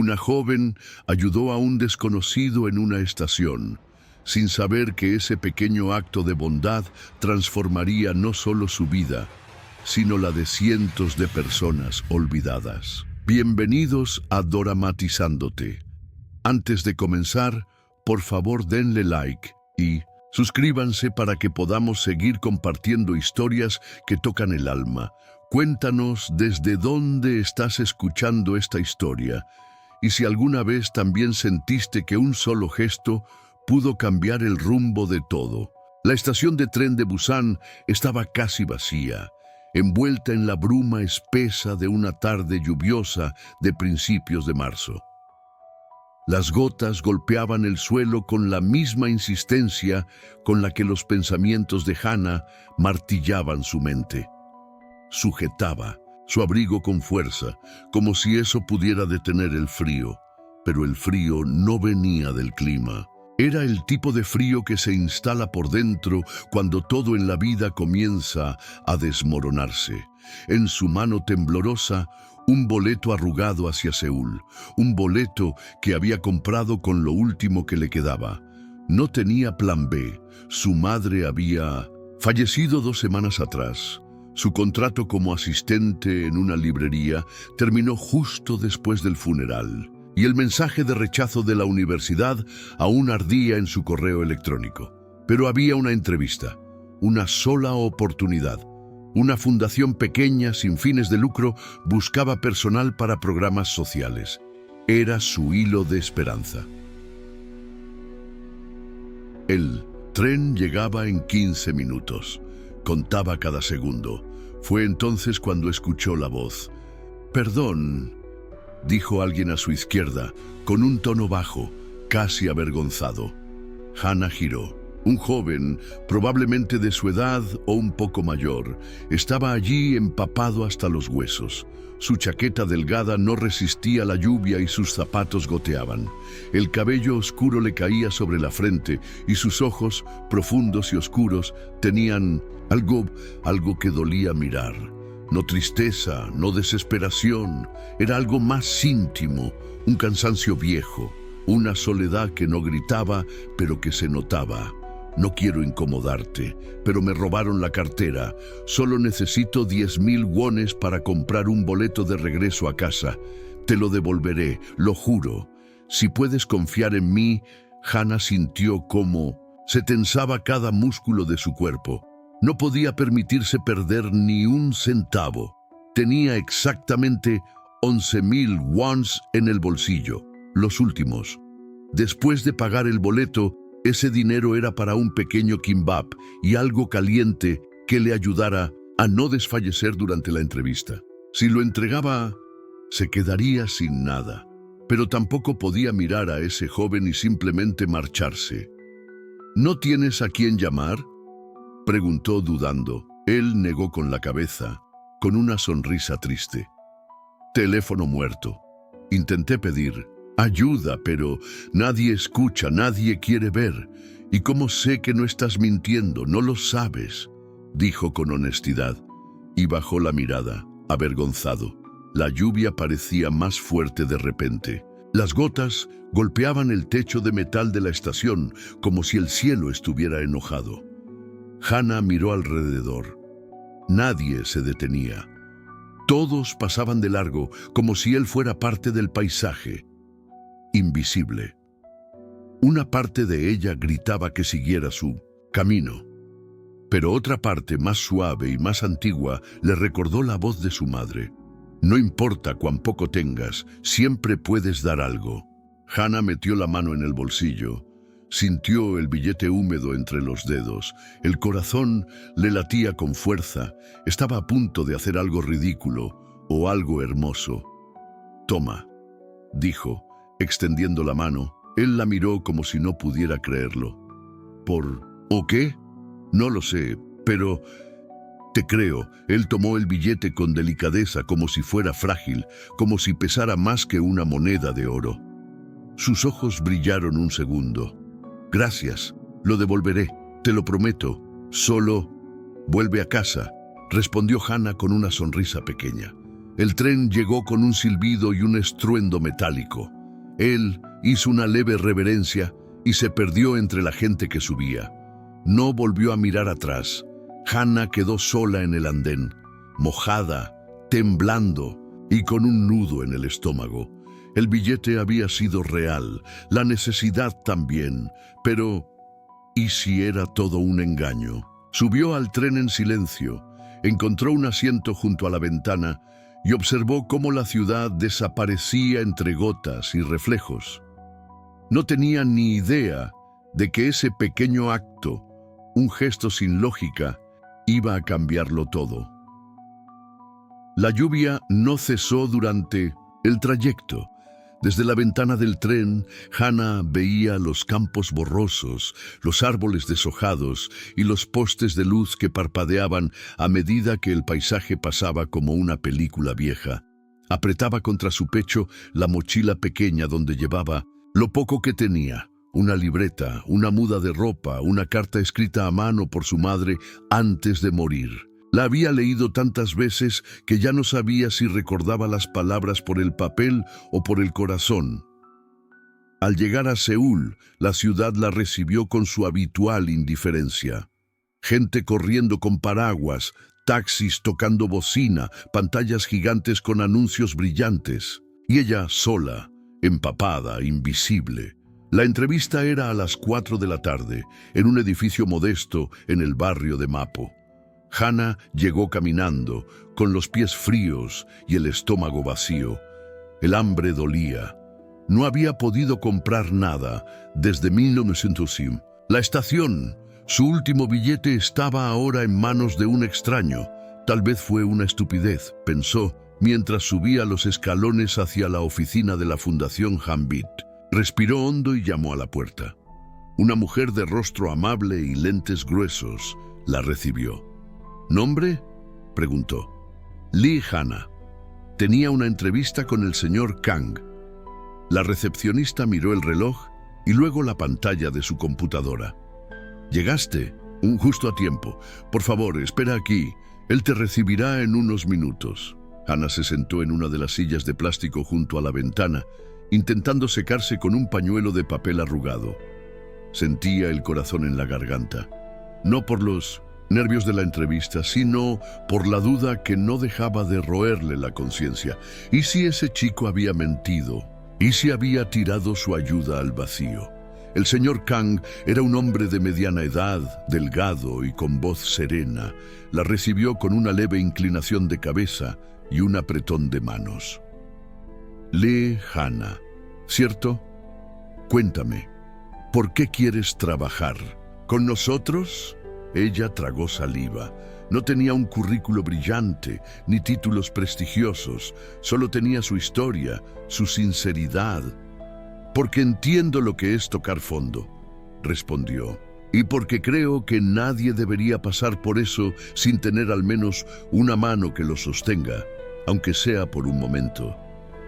Una joven ayudó a un desconocido en una estación, sin saber que ese pequeño acto de bondad transformaría no solo su vida, sino la de cientos de personas olvidadas. Bienvenidos a Doramatizándote. Antes de comenzar, por favor denle like y suscríbanse para que podamos seguir compartiendo historias que tocan el alma. Cuéntanos desde dónde estás escuchando esta historia y si alguna vez también sentiste que un solo gesto pudo cambiar el rumbo de todo. La estación de tren de Busan estaba casi vacía, envuelta en la bruma espesa de una tarde lluviosa de principios de marzo. Las gotas golpeaban el suelo con la misma insistencia con la que los pensamientos de Hana martillaban su mente. Sujetaba su abrigo con fuerza, como si eso pudiera detener el frío, pero el frío no venía del clima. Era el tipo de frío que se instala por dentro cuando todo en la vida comienza a desmoronarse. En su mano temblorosa, un boleto arrugado hacia Seúl, un boleto que había comprado con lo último que le quedaba. No tenía plan B. Su madre había fallecido 2 semanas atrás. Su contrato como asistente en una librería terminó justo después del funeral, y el mensaje de rechazo de la universidad aún ardía en su correo electrónico. Pero había una entrevista, una sola oportunidad. Una fundación pequeña sin fines de lucro buscaba personal para programas sociales. Era su hilo de esperanza. El tren llegaba en 15 minutos. Contaba cada segundo. Fue entonces cuando escuchó la voz. «Perdón», dijo alguien a su izquierda, con un tono bajo, casi avergonzado. Hana giró. Un joven, probablemente de su edad o un poco mayor, estaba allí empapado hasta los huesos. Su chaqueta delgada no resistía la lluvia y sus zapatos goteaban. El cabello oscuro le caía sobre la frente y sus ojos, profundos y oscuros, tenían algo que dolía mirar. No tristeza, no desesperación, era algo más íntimo, un cansancio viejo, una soledad que no gritaba, pero que se notaba. «No quiero incomodarte, pero me robaron la cartera. Solo necesito 10,000 wones para comprar un boleto de regreso a casa. Te lo devolveré, lo juro. Si puedes confiar en mí». Hana sintió cómo se tensaba cada músculo de su cuerpo. No podía permitirse perder ni un centavo. Tenía exactamente 11,000 wons en el bolsillo, los últimos. Después de pagar el boleto, ese dinero era para un pequeño kimbap y algo caliente que le ayudara a no desfallecer durante la entrevista. Si lo entregaba, se quedaría sin nada. Pero tampoco podía mirar a ese joven y simplemente marcharse. «¿No tienes a quién llamar?», preguntó dudando. Él negó con la cabeza, con una sonrisa triste. «Teléfono muerto. Intenté pedir ayuda, pero nadie escucha, nadie quiere ver. ¿Y cómo sé que no estás mintiendo? No lo sabes», dijo con honestidad, y bajó la mirada, avergonzado. La lluvia parecía más fuerte de repente. Las gotas golpeaban el techo de metal de la estación, como si el cielo estuviera enojado. Hana miró alrededor. Nadie se detenía. Todos pasaban de largo, como si él fuera parte del paisaje. Invisible. Una parte de ella gritaba que siguiera su camino, pero otra parte, más suave y más antigua, le recordó la voz de su madre. «No importa cuán poco tengas, siempre puedes dar algo». Hana metió la mano en el bolsillo. Sintió el billete húmedo entre los dedos. El corazón le latía con fuerza. Estaba a punto de hacer algo ridículo o algo hermoso. «Toma», dijo, extendiendo la mano. Él la miró como si no pudiera creerlo. ¿O qué? No lo sé, pero te creo». Él tomó el billete con delicadeza, como si fuera frágil, como si pesara más que una moneda de oro. Sus ojos brillaron un segundo. «Gracias, lo devolveré, te lo prometo. Solo vuelve a casa», respondió Hana con una sonrisa pequeña. El tren llegó con un silbido y un estruendo metálico. Él hizo una leve reverencia y se perdió entre la gente que subía. No volvió a mirar atrás. Hannah quedó sola en el andén, mojada, temblando y con un nudo en el estómago. El billete había sido real, la necesidad también, pero ¿y si era todo un engaño? Subió al tren en silencio, encontró un asiento junto a la ventana y observó cómo la ciudad desaparecía entre gotas y reflejos. No tenía ni idea de que ese pequeño acto, un gesto sin lógica, iba a cambiarlo todo. La lluvia no cesó durante el trayecto. Desde la ventana del tren, Hannah veía los campos borrosos, los árboles deshojados y los postes de luz que parpadeaban a medida que el paisaje pasaba como una película vieja. Apretaba contra su pecho la mochila pequeña donde llevaba lo poco que tenía: una libreta, una muda de ropa, una carta escrita a mano por su madre antes de morir. La había leído tantas veces que ya no sabía si recordaba las palabras por el papel o por el corazón. Al llegar a Seúl, la ciudad la recibió con su habitual indiferencia. Gente corriendo con paraguas, taxis tocando bocina, pantallas gigantes con anuncios brillantes. Y ella sola, empapada, invisible. La entrevista era a las 4 de la tarde, en un edificio modesto en el barrio de Mapo. Hannah llegó caminando, con los pies fríos y el estómago vacío. El hambre dolía. No había podido comprar nada desde 1905. La estación, su último billete, estaba ahora en manos de un extraño. Tal vez fue una estupidez, pensó, mientras subía los escalones hacia la oficina de la Fundación Hanbit. Respiró hondo y llamó a la puerta. Una mujer de rostro amable y lentes gruesos la recibió. ¿Nombre?, preguntó. Lee Hannah. Tenía una entrevista con el señor Kang. La recepcionista miró el reloj y luego la pantalla de su computadora. ¿Llegaste? Justo a tiempo. Por favor, espera aquí. Él te recibirá en unos minutos. Hannah se sentó en una de las sillas de plástico junto a la ventana, intentando secarse con un pañuelo de papel arrugado. Sentía el corazón en la garganta. No por los nervios de la entrevista, sino por la duda que no dejaba de roerle la conciencia. ¿Y si ese chico había mentido? ¿Y si había tirado su ayuda al vacío? El señor Kang era un hombre de mediana edad, delgado y con voz serena. La recibió con una leve inclinación de cabeza y un apretón de manos. Lee Hannah, ¿cierto? Cuéntame, ¿por qué quieres trabajar con nosotros? Ella tragó saliva. No tenía un currículo brillante, ni títulos prestigiosos. Solo tenía su historia, su sinceridad. Porque entiendo lo que es tocar fondo, respondió. Y porque creo que nadie debería pasar por eso sin tener al menos una mano que lo sostenga, aunque sea por un momento.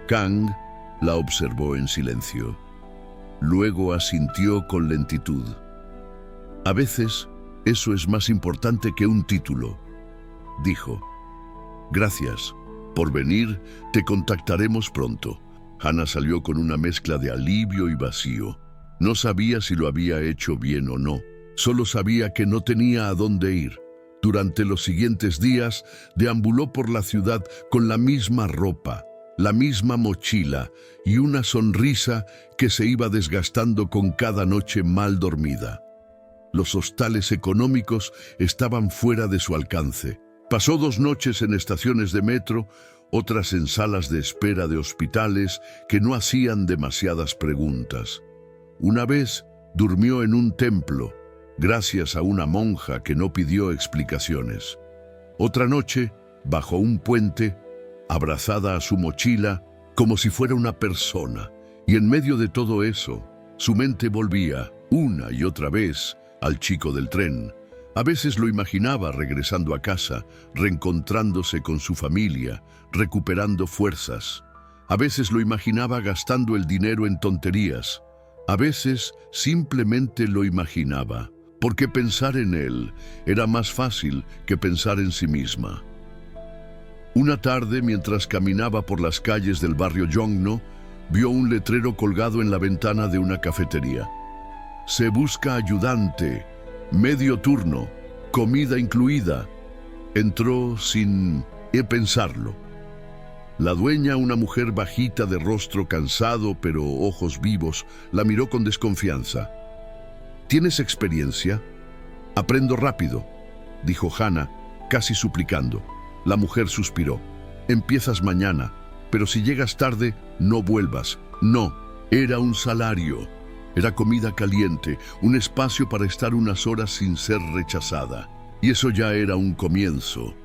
Kang la observó en silencio. Luego asintió con lentitud. A veces, eso es más importante que un título, dijo. Gracias por venir, te contactaremos pronto. Hannah salió con una mezcla de alivio y vacío. No sabía si lo había hecho bien o no. Solo sabía que no tenía a dónde ir. Durante los siguientes días, deambuló por la ciudad con la misma ropa, la misma mochila y una sonrisa que se iba desgastando con cada noche mal dormida. Los hostales económicos estaban fuera de su alcance. Pasó 2 noches en estaciones de metro, otras en salas de espera de hospitales que no hacían demasiadas preguntas. Una vez durmió en un templo, gracias a una monja que no pidió explicaciones. Otra noche, bajo un puente, abrazada a su mochila, como si fuera una persona. Y en medio de todo eso, su mente volvía, una y otra vez, al chico del tren. A veces lo imaginaba regresando a casa, reencontrándose con su familia, recuperando fuerzas. A veces lo imaginaba gastando el dinero en tonterías. A veces simplemente lo imaginaba, porque pensar en él era más fácil que pensar en sí misma. Una tarde, mientras caminaba por las calles del barrio Yongno, vio un letrero colgado en la ventana de una cafetería. Se busca ayudante, medio turno, comida incluida. Entró sin pensarlo. La dueña, una mujer bajita de rostro cansado pero ojos vivos, la miró con desconfianza. ¿Tienes experiencia? Aprendo rápido, dijo Hannah, casi suplicando. La mujer suspiró. Empiezas mañana, pero si llegas tarde, no vuelvas. No, era un salario. Era comida caliente, un espacio para estar unas horas sin ser rechazada. Y eso ya era un comienzo.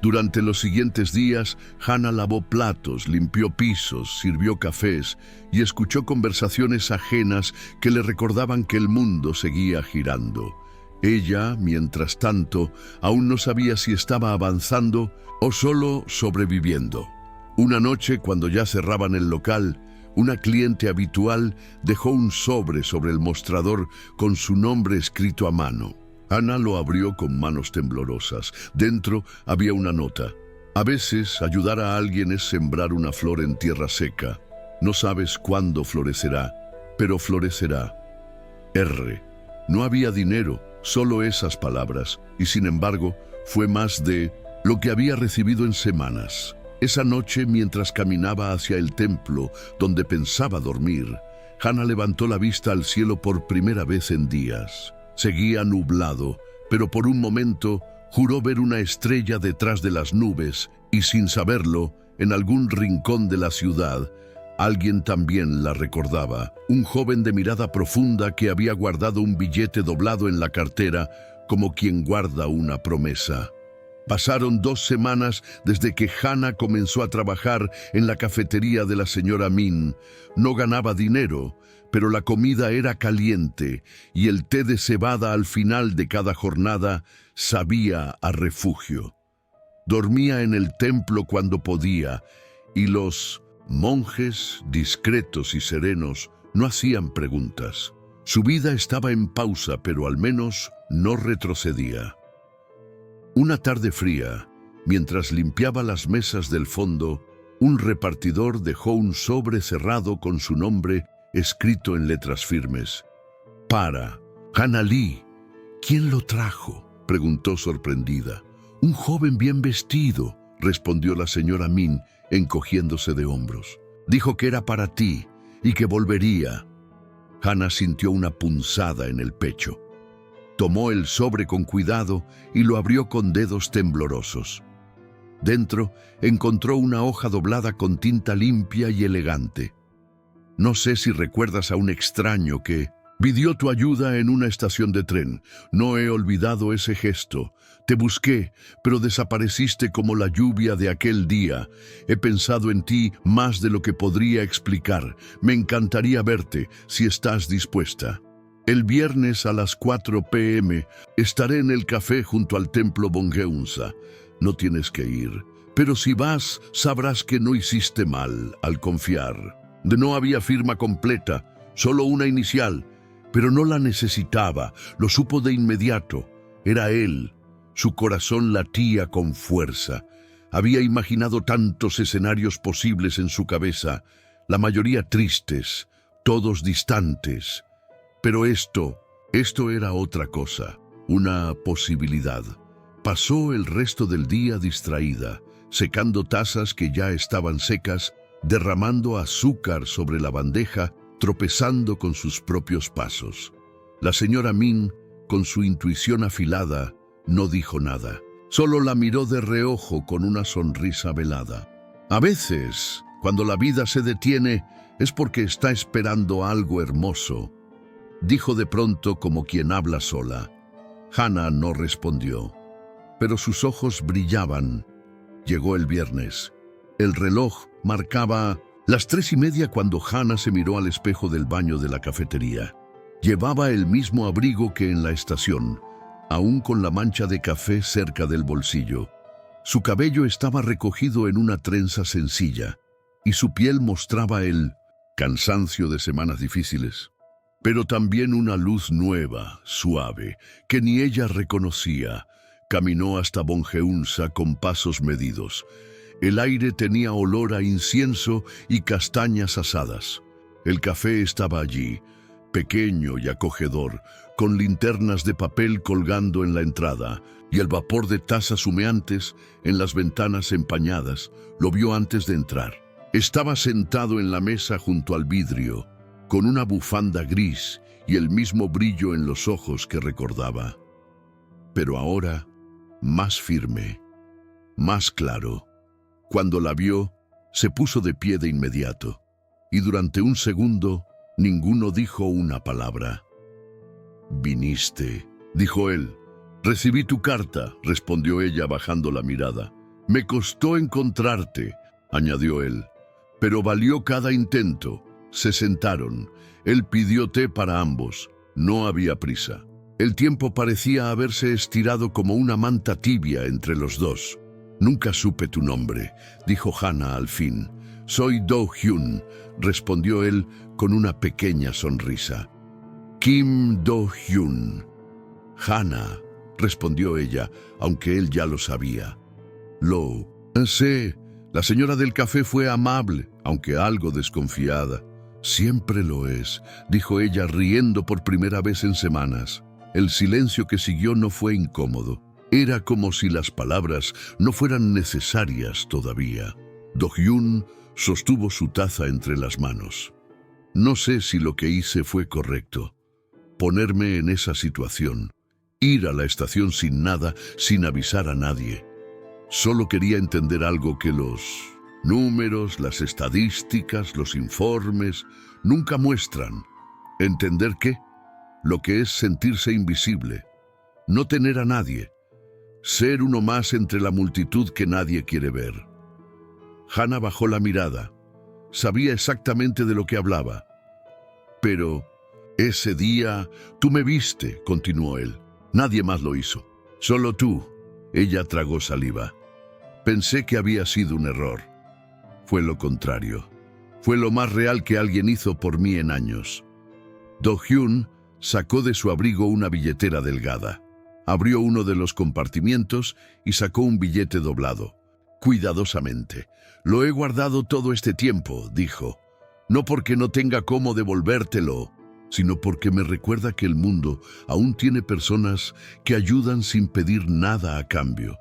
Durante los siguientes días, Hannah lavó platos, limpió pisos, sirvió cafés y escuchó conversaciones ajenas que le recordaban que el mundo seguía girando. Ella, mientras tanto, aún no sabía si estaba avanzando o solo sobreviviendo. Una noche, cuando ya cerraban el local, una cliente habitual dejó un sobre el mostrador con su nombre escrito a mano. Hannah lo abrió con manos temblorosas. Dentro había una nota. A veces, ayudar a alguien es sembrar una flor en tierra seca. No sabes cuándo florecerá, pero florecerá. R. No había dinero, solo esas palabras, y sin embargo, fue más de lo que había recibido en semanas. Esa noche, mientras caminaba hacia el templo donde pensaba dormir, Hannah levantó la vista al cielo por primera vez en días. Seguía nublado, pero por un momento juró ver una estrella detrás de las nubes y, sin saberlo, en algún rincón de la ciudad, alguien también la recordaba. Un joven de mirada profunda que había guardado un billete doblado en la cartera como quien guarda una promesa. Pasaron 2 semanas desde que Hannah comenzó a trabajar en la cafetería de la señora Min. No ganaba dinero, pero la comida era caliente y el té de cebada al final de cada jornada sabía a refugio. Dormía en el templo cuando podía y los monjes, discretos y serenos, no hacían preguntas. Su vida estaba en pausa, pero al menos no retrocedía. Una tarde fría, mientras limpiaba las mesas del fondo, un repartidor dejó un sobre cerrado con su nombre escrito en letras firmes. Para Hannah Lee. ¿Quién lo trajo?, preguntó sorprendida. Un joven bien vestido, respondió la señora Min, encogiéndose de hombros. Dijo que era para ti y que volvería. Hannah sintió una punzada en el pecho. Tomó el sobre con cuidado y lo abrió con dedos temblorosos. Dentro encontró una hoja doblada con tinta limpia y elegante. No sé si recuerdas a un extraño que pidió tu ayuda en una estación de tren. No he olvidado ese gesto. Te busqué, pero desapareciste como la lluvia de aquel día. He pensado en ti más de lo que podría explicar. Me encantaría verte, si estás dispuesta. El viernes a las 4 p.m. estaré en el café junto al templo Bongeunsa. No tienes que ir, pero si vas, sabrás que no hiciste mal al confiar. No había firma completa, solo una inicial, pero no la necesitaba, lo supo de inmediato. Era él. Su corazón latía con fuerza. Había imaginado tantos escenarios posibles en su cabeza, la mayoría tristes, todos distantes. Pero esto era otra cosa, una posibilidad. Pasó el resto del día distraída, secando tazas que ya estaban secas, derramando azúcar sobre la bandeja, tropezando con sus propios pasos. La señora Min, con su intuición afilada, no dijo nada. Solo la miró de reojo con una sonrisa velada. A veces, cuando la vida se detiene, es porque está esperando algo hermoso, dijo de pronto como quien habla sola. Hannah no respondió, pero sus ojos brillaban. Llegó el viernes. El reloj marcaba las 3:30 cuando Hannah se miró al espejo del baño de la cafetería. Llevaba el mismo abrigo que en la estación, aún con la mancha de café cerca del bolsillo. Su cabello estaba recogido en una trenza sencilla, y su piel mostraba el cansancio de semanas difíciles, pero también una luz nueva, suave, que ni ella reconocía. Caminó hasta Bongeunsa con pasos medidos. El aire tenía olor a incienso y castañas asadas. El café estaba allí, pequeño y acogedor, con linternas de papel colgando en la entrada, y el vapor de tazas humeantes en las ventanas empañadas. Lo vio antes de entrar. Estaba sentado en la mesa junto al vidrio, con una bufanda gris y el mismo brillo en los ojos que recordaba. Pero ahora, más firme, más claro. Cuando la vio, se puso de pie de inmediato, y durante un segundo, ninguno dijo una palabra. «Viniste», dijo él. «Recibí tu carta», respondió ella bajando la mirada. «Me costó encontrarte», añadió él. «Pero valió cada intento». Se sentaron. Él pidió té para ambos. No había prisa. El tiempo parecía haberse estirado como una manta tibia entre los dos. «Nunca supe tu nombre», dijo Hannah al fin. «Soy Do-hyun», respondió él con una pequeña sonrisa. «Kim Do-hyun». «Hannah», respondió ella, aunque él ya lo sabía. «Lo sé. La señora del café fue amable, aunque algo desconfiada». «Siempre lo es», dijo ella riendo por primera vez en semanas. El silencio que siguió no fue incómodo. Era como si las palabras no fueran necesarias todavía. Do-hyun sostuvo su taza entre las manos. «No sé si lo que hice fue correcto. Ponerme en esa situación. Ir a la estación sin nada, sin avisar a nadie. Solo quería entender algo que los números, las estadísticas, los informes nunca muestran. ¿Entender qué? Lo que es sentirse invisible. No tener a nadie. Ser uno más entre la multitud que nadie quiere ver». Hannah bajó la mirada. Sabía exactamente de lo que hablaba. «Pero ese día tú me viste», continuó él. «Nadie más lo hizo. Solo tú». Ella tragó saliva. «Pensé que había sido un error. Fue lo contrario. Fue lo más real que alguien hizo por mí en años». Do-hyun sacó de su abrigo una billetera delgada. Abrió uno de los compartimientos y sacó un billete doblado. Cuidadosamente. «Lo he guardado todo este tiempo», dijo. «No porque no tenga cómo devolvértelo, sino porque me recuerda que el mundo aún tiene personas que ayudan sin pedir nada a cambio».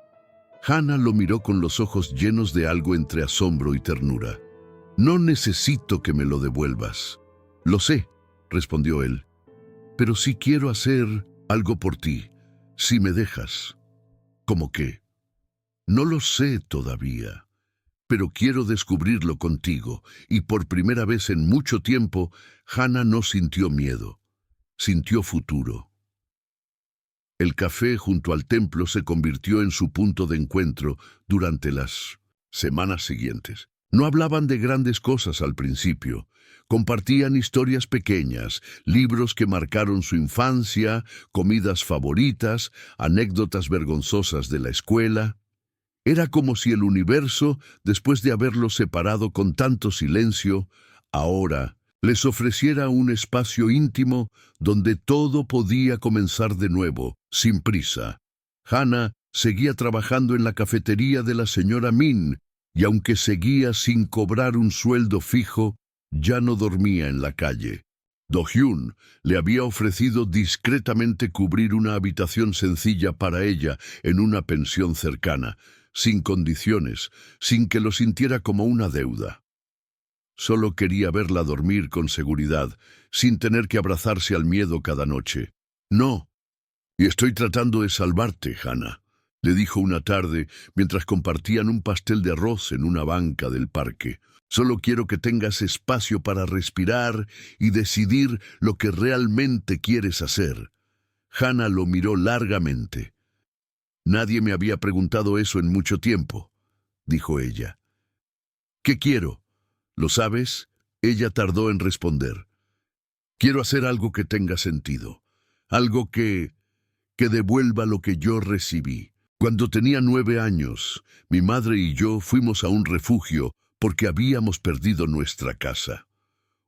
Hannah lo miró con los ojos llenos de algo entre asombro y ternura. «No necesito que me lo devuelvas». «Lo sé», respondió él. «Pero sí quiero hacer algo por ti, si me dejas». «¿Cómo qué?» «No lo sé todavía, pero quiero descubrirlo contigo». Y por primera vez en mucho tiempo, Hannah no sintió miedo, sintió futuro. El café junto al templo se convirtió en su punto de encuentro durante las semanas siguientes. No hablaban de grandes cosas al principio. Compartían historias pequeñas, libros que marcaron su infancia, comidas favoritas, anécdotas vergonzosas de la escuela. Era como si el universo, después de haberlos separado con tanto silencio, ahora les ofreciera un espacio íntimo donde todo podía comenzar de nuevo, sin prisa. Hannah seguía trabajando en la cafetería de la señora Min, y aunque seguía sin cobrar un sueldo fijo, ya no dormía en la calle. Do-hyun le había ofrecido discretamente cubrir una habitación sencilla para ella en una pensión cercana, sin condiciones, sin que lo sintiera como una deuda. Solo quería verla dormir con seguridad, sin tener que abrazarse al miedo cada noche. «No, y estoy tratando de salvarte, Hannah», le dijo una tarde mientras compartían un pastel de arroz en una banca del parque. «Solo quiero que tengas espacio para respirar y decidir lo que realmente quieres hacer». Hannah lo miró largamente. «Nadie me había preguntado eso en mucho tiempo», dijo ella. «¿Qué quiero? ¿Lo sabes?». Ella tardó en responder. «Quiero hacer algo que tenga sentido, algo que devuelva lo que yo recibí. Cuando tenía 9 años, mi madre y yo fuimos a un refugio porque habíamos perdido nuestra casa.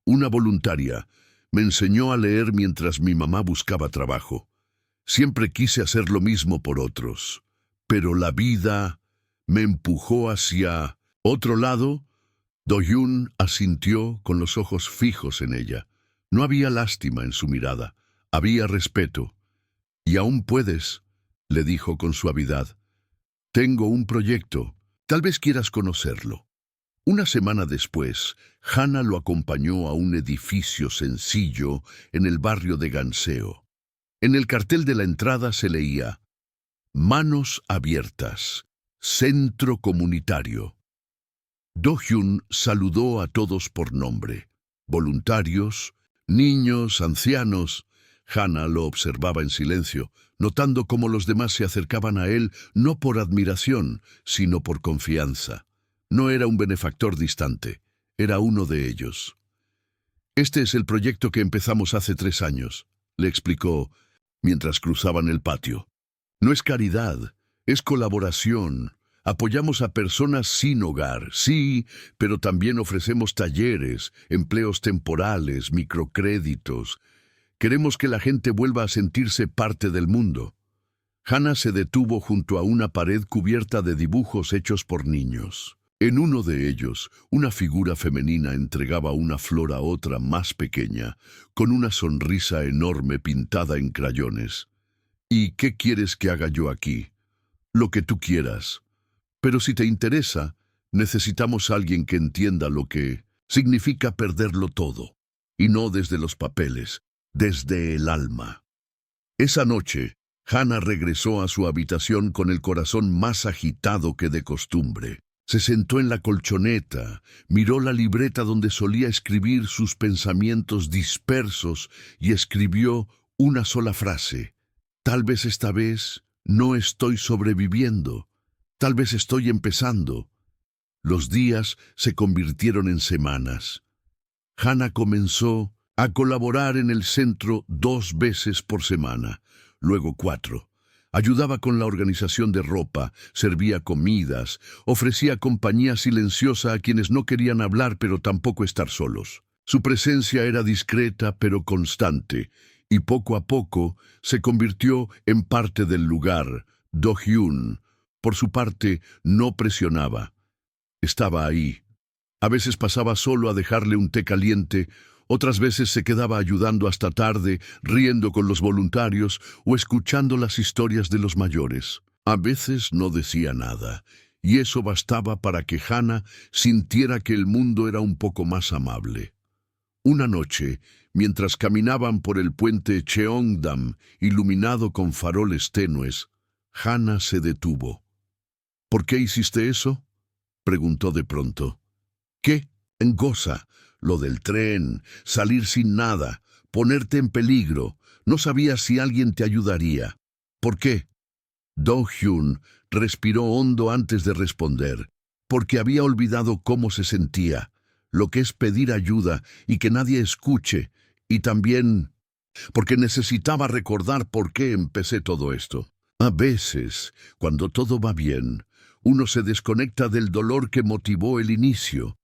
Una voluntaria me enseñó a leer mientras mi mamá buscaba trabajo. Siempre quise hacer lo mismo por otros, pero la vida me empujó hacia Otro lado, Do-hyun asintió con los ojos fijos en ella. No había lástima en su mirada, había respeto. «Y aún puedes», le dijo con suavidad. «Tengo un proyecto, tal vez quieras conocerlo». Una semana después, Hana lo acompañó a un edificio sencillo en el barrio de Ganseo. En el cartel de la entrada se leía: «Manos abiertas, centro comunitario». Do-hyun saludó a todos por nombre. Voluntarios, niños, ancianos. Hana lo observaba en silencio, notando cómo los demás se acercaban a él no por admiración, sino por confianza. No era un benefactor distante, era uno de ellos. «Este es el proyecto que empezamos hace 3 años», le explicó mientras cruzaban el patio. «No es caridad, es colaboración. Apoyamos a personas sin hogar, sí, pero también ofrecemos talleres, empleos temporales, microcréditos. Queremos que la gente vuelva a sentirse parte del mundo». Hana se detuvo junto a una pared cubierta de dibujos hechos por niños. En uno de ellos, una figura femenina entregaba una flor a otra más pequeña, con una sonrisa enorme pintada en crayones. «¿Y qué quieres que haga yo aquí?» «Lo que tú quieras. Pero si te interesa, necesitamos a alguien que entienda lo que significa perderlo todo. Y no desde los papeles, desde el alma». Esa noche, Hana regresó a su habitación con el corazón más agitado que de costumbre. Se sentó en la colchoneta, miró la libreta donde solía escribir sus pensamientos dispersos y escribió una sola frase: «Tal vez esta vez no estoy sobreviviendo, tal vez estoy empezando». Los días se convirtieron en semanas. Hana comenzó a colaborar en el centro 2 veces por semana, luego 4. Ayudaba con la organización de ropa, servía comidas, ofrecía compañía silenciosa a quienes no querían hablar pero tampoco estar solos. Su presencia era discreta pero constante, y poco a poco se convirtió en parte del lugar. Do-hyun, por su parte, no presionaba. Estaba ahí. A veces pasaba solo a dejarle un té caliente, otras veces se quedaba ayudando hasta tarde, riendo con los voluntarios o escuchando las historias de los mayores. A veces no decía nada, y eso bastaba para que Hana sintiera que el mundo era un poco más amable. Una noche, mientras caminaban por el puente Cheongdam, iluminado con faroles tenues, Hana se detuvo. «¿Por qué hiciste eso?», preguntó de pronto. «¿Qué? Goza. Lo del tren, salir sin nada, ponerte en peligro. No sabías si alguien te ayudaría. ¿Por qué?». Do-hyun respiró hondo antes de responder, porque había olvidado cómo se sentía, lo que es pedir ayuda y que nadie escuche, y también porque necesitaba recordar por qué empecé todo esto. A veces, cuando todo va bien, uno se desconecta del dolor que motivó el inicio.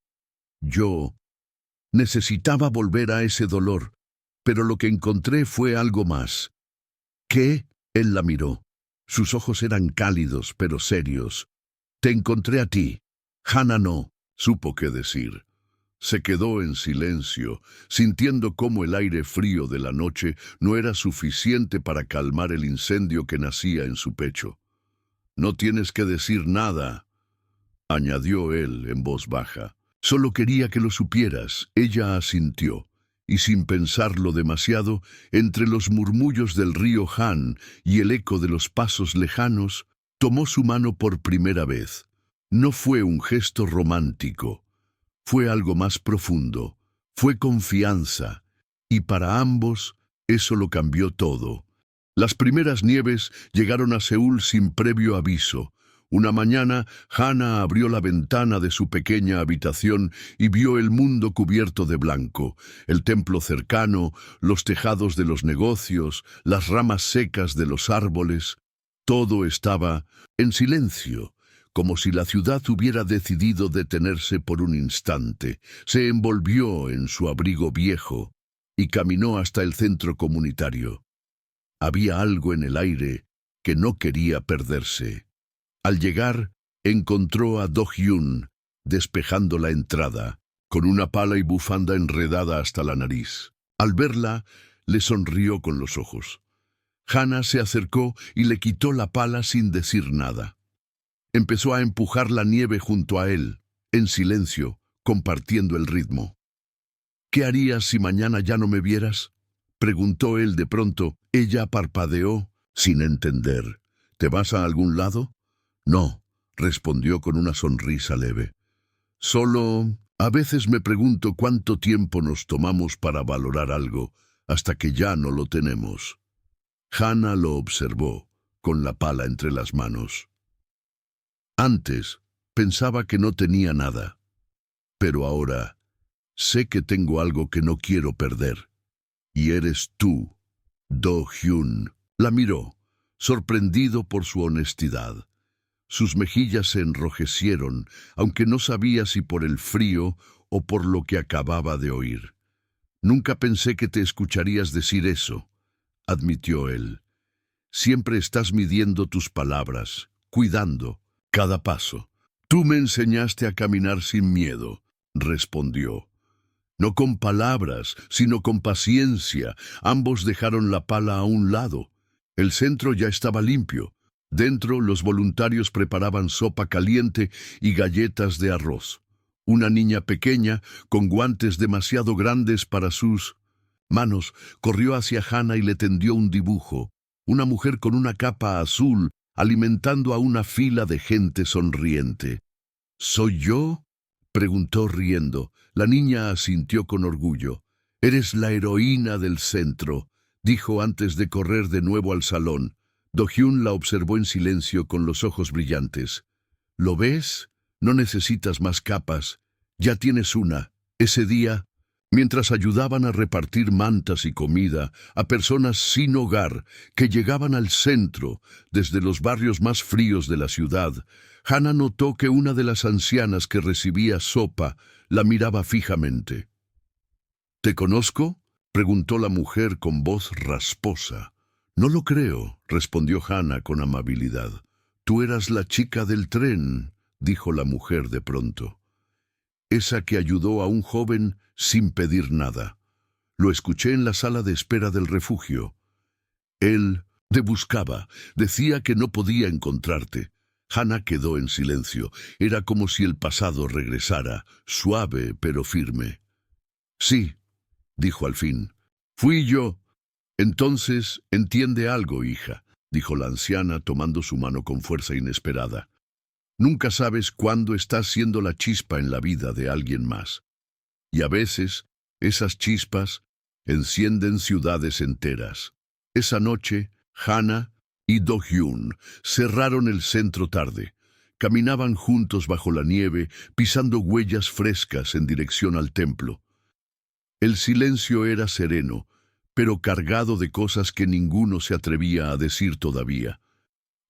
Yo necesitaba volver a ese dolor, pero lo que encontré fue algo más. ¿Qué? Él la miró. Sus ojos eran cálidos, pero serios. «Te encontré a ti». Hana no supo qué decir. Se quedó en silencio, sintiendo cómo el aire frío de la noche no era suficiente para calmar el incendio que nacía en su pecho. «No tienes que decir nada», añadió él en voz baja. «Solo quería que lo supieras». Ella asintió, y sin pensarlo demasiado, entre los murmullos del río Han y el eco de los pasos lejanos, tomó su mano por primera vez. No fue un gesto romántico, fue algo más profundo, fue confianza, y para ambos eso lo cambió todo. Las primeras nieves llegaron a Seúl sin previo aviso. Una mañana, Hana abrió la ventana de su pequeña habitación y vio el mundo cubierto de blanco, el templo cercano, los tejados de los negocios, las ramas secas de los árboles. Todo estaba en silencio, como si la ciudad hubiera decidido detenerse por un instante. Se envolvió en su abrigo viejo y caminó hasta el centro comunitario. Había algo en el aire que no quería perderse. Al llegar, encontró a Do-hyun, despejando la entrada, con una pala y bufanda enredada hasta la nariz. Al verla, le sonrió con los ojos. Hannah se acercó y le quitó la pala sin decir nada. Empezó a empujar la nieve junto a él, en silencio, compartiendo el ritmo. «¿Qué harías si mañana ya no me vieras?», preguntó él de pronto. Ella parpadeó, sin entender. «¿Te vas a algún lado?». «No», respondió con una sonrisa leve. «Solo, a veces me pregunto cuánto tiempo nos tomamos para valorar algo hasta que ya no lo tenemos». Hannah lo observó, con la pala entre las manos. «Antes, pensaba que no tenía nada, pero ahora sé que tengo algo que no quiero perder. Y eres tú». Do-hyun la miró, sorprendido por su honestidad. Sus mejillas se enrojecieron, aunque no sabía si por el frío o por lo que acababa de oír. «Nunca pensé que te escucharías decir eso», admitió él. «Siempre estás midiendo tus palabras, cuidando cada paso». «Tú me enseñaste a caminar sin miedo», respondió. «No con palabras, sino con paciencia». Ambos dejaron la pala a un lado. El centro ya estaba limpio. Dentro, los voluntarios preparaban sopa caliente y galletas de arroz. Una niña pequeña, con guantes demasiado grandes para sus manos, corrió hacia Hannah y le tendió un dibujo. Una mujer con una capa azul, alimentando a una fila de gente sonriente. «¿Soy yo?», preguntó riendo. La niña asintió con orgullo. «Eres la heroína del centro», dijo antes de correr de nuevo al salón. Do-hyun la observó en silencio con los ojos brillantes. «¿Lo ves? No necesitas más capas. Ya tienes una». Ese día, mientras ayudaban a repartir mantas y comida a personas sin hogar que llegaban al centro desde los barrios más fríos de la ciudad, Hannah notó que una de las ancianas que recibía sopa la miraba fijamente. «¿Te conozco?», preguntó la mujer con voz rasposa. «No lo creo», respondió Hannah con amabilidad. «Tú eras la chica del tren», dijo la mujer de pronto. «Esa que ayudó a un joven sin pedir nada. Lo escuché en la sala de espera del refugio. Él te buscaba, decía que no podía encontrarte». Hannah quedó en silencio. Era como si el pasado regresara, suave pero firme. «Sí», dijo al fin. «Fui yo». «Entonces, entiende algo, hija», dijo la anciana tomando su mano con fuerza inesperada. «Nunca sabes cuándo estás siendo la chispa en la vida de alguien más. Y a veces, esas chispas encienden ciudades enteras». Esa noche, Hannah y Do-hyun cerraron el centro tarde. Caminaban juntos bajo la nieve, pisando huellas frescas en dirección al templo. El silencio era sereno, pero cargado de cosas que ninguno se atrevía a decir todavía.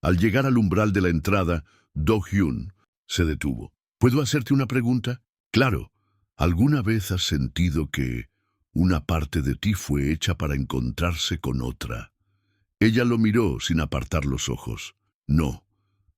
Al llegar al umbral de la entrada, Do-hyun se detuvo. «¿Puedo hacerte una pregunta?». «Claro. ¿Alguna vez has sentido que una parte de ti fue hecha para encontrarse con otra?». Ella lo miró sin apartar los ojos. «No,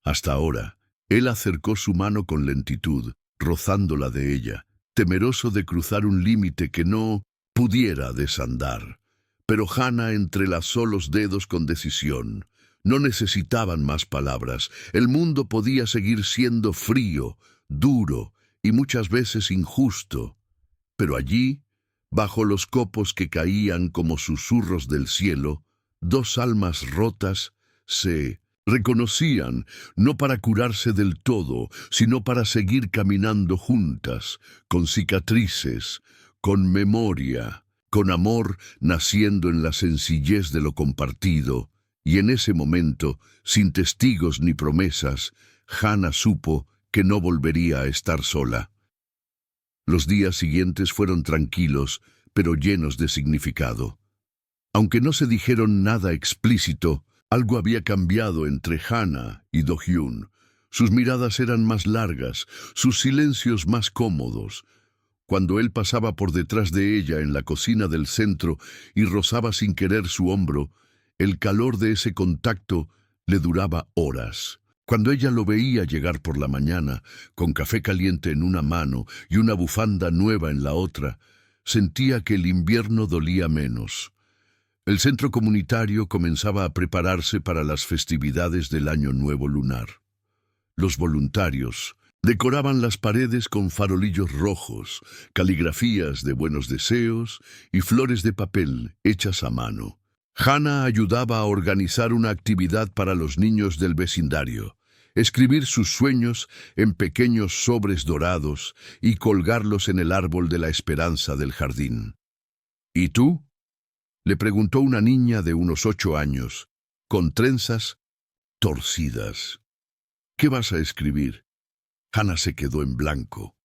hasta ahora». Él acercó su mano con lentitud, rozándola de ella, temeroso de cruzar un límite que no pudiera desandar. Pero Hannah entrelazó los dedos con decisión. No necesitaban más palabras. El mundo podía seguir siendo frío, duro y muchas veces injusto. Pero allí, bajo los copos que caían como susurros del cielo, dos almas rotas se reconocían, no para curarse del todo, sino para seguir caminando juntas, con cicatrices, con memoria, con amor naciendo en la sencillez de lo compartido. Y en ese momento, sin testigos ni promesas, Hannah supo que no volvería a estar sola. Los días siguientes fueron tranquilos, pero llenos de significado. Aunque no se dijeron nada explícito, algo había cambiado entre Hannah y Do-hyun. Sus miradas eran más largas, sus silencios más cómodos. Cuando él pasaba por detrás de ella en la cocina del centro y rozaba sin querer su hombro, el calor de ese contacto le duraba horas. Cuando ella lo veía llegar por la mañana, con café caliente en una mano y una bufanda nueva en la otra, sentía que el invierno dolía menos. El centro comunitario comenzaba a prepararse para las festividades del Año Nuevo lunar. Los voluntarios decoraban las paredes con farolillos rojos, caligrafías de buenos deseos y flores de papel hechas a mano. Hannah ayudaba a organizar una actividad para los niños del vecindario, escribir sus sueños en pequeños sobres dorados y colgarlos en el árbol de la esperanza del jardín. ¿Y tú?, le preguntó una niña de unos 8 años, con trenzas torcidas. ¿Qué vas a escribir? Hannah se quedó en blanco.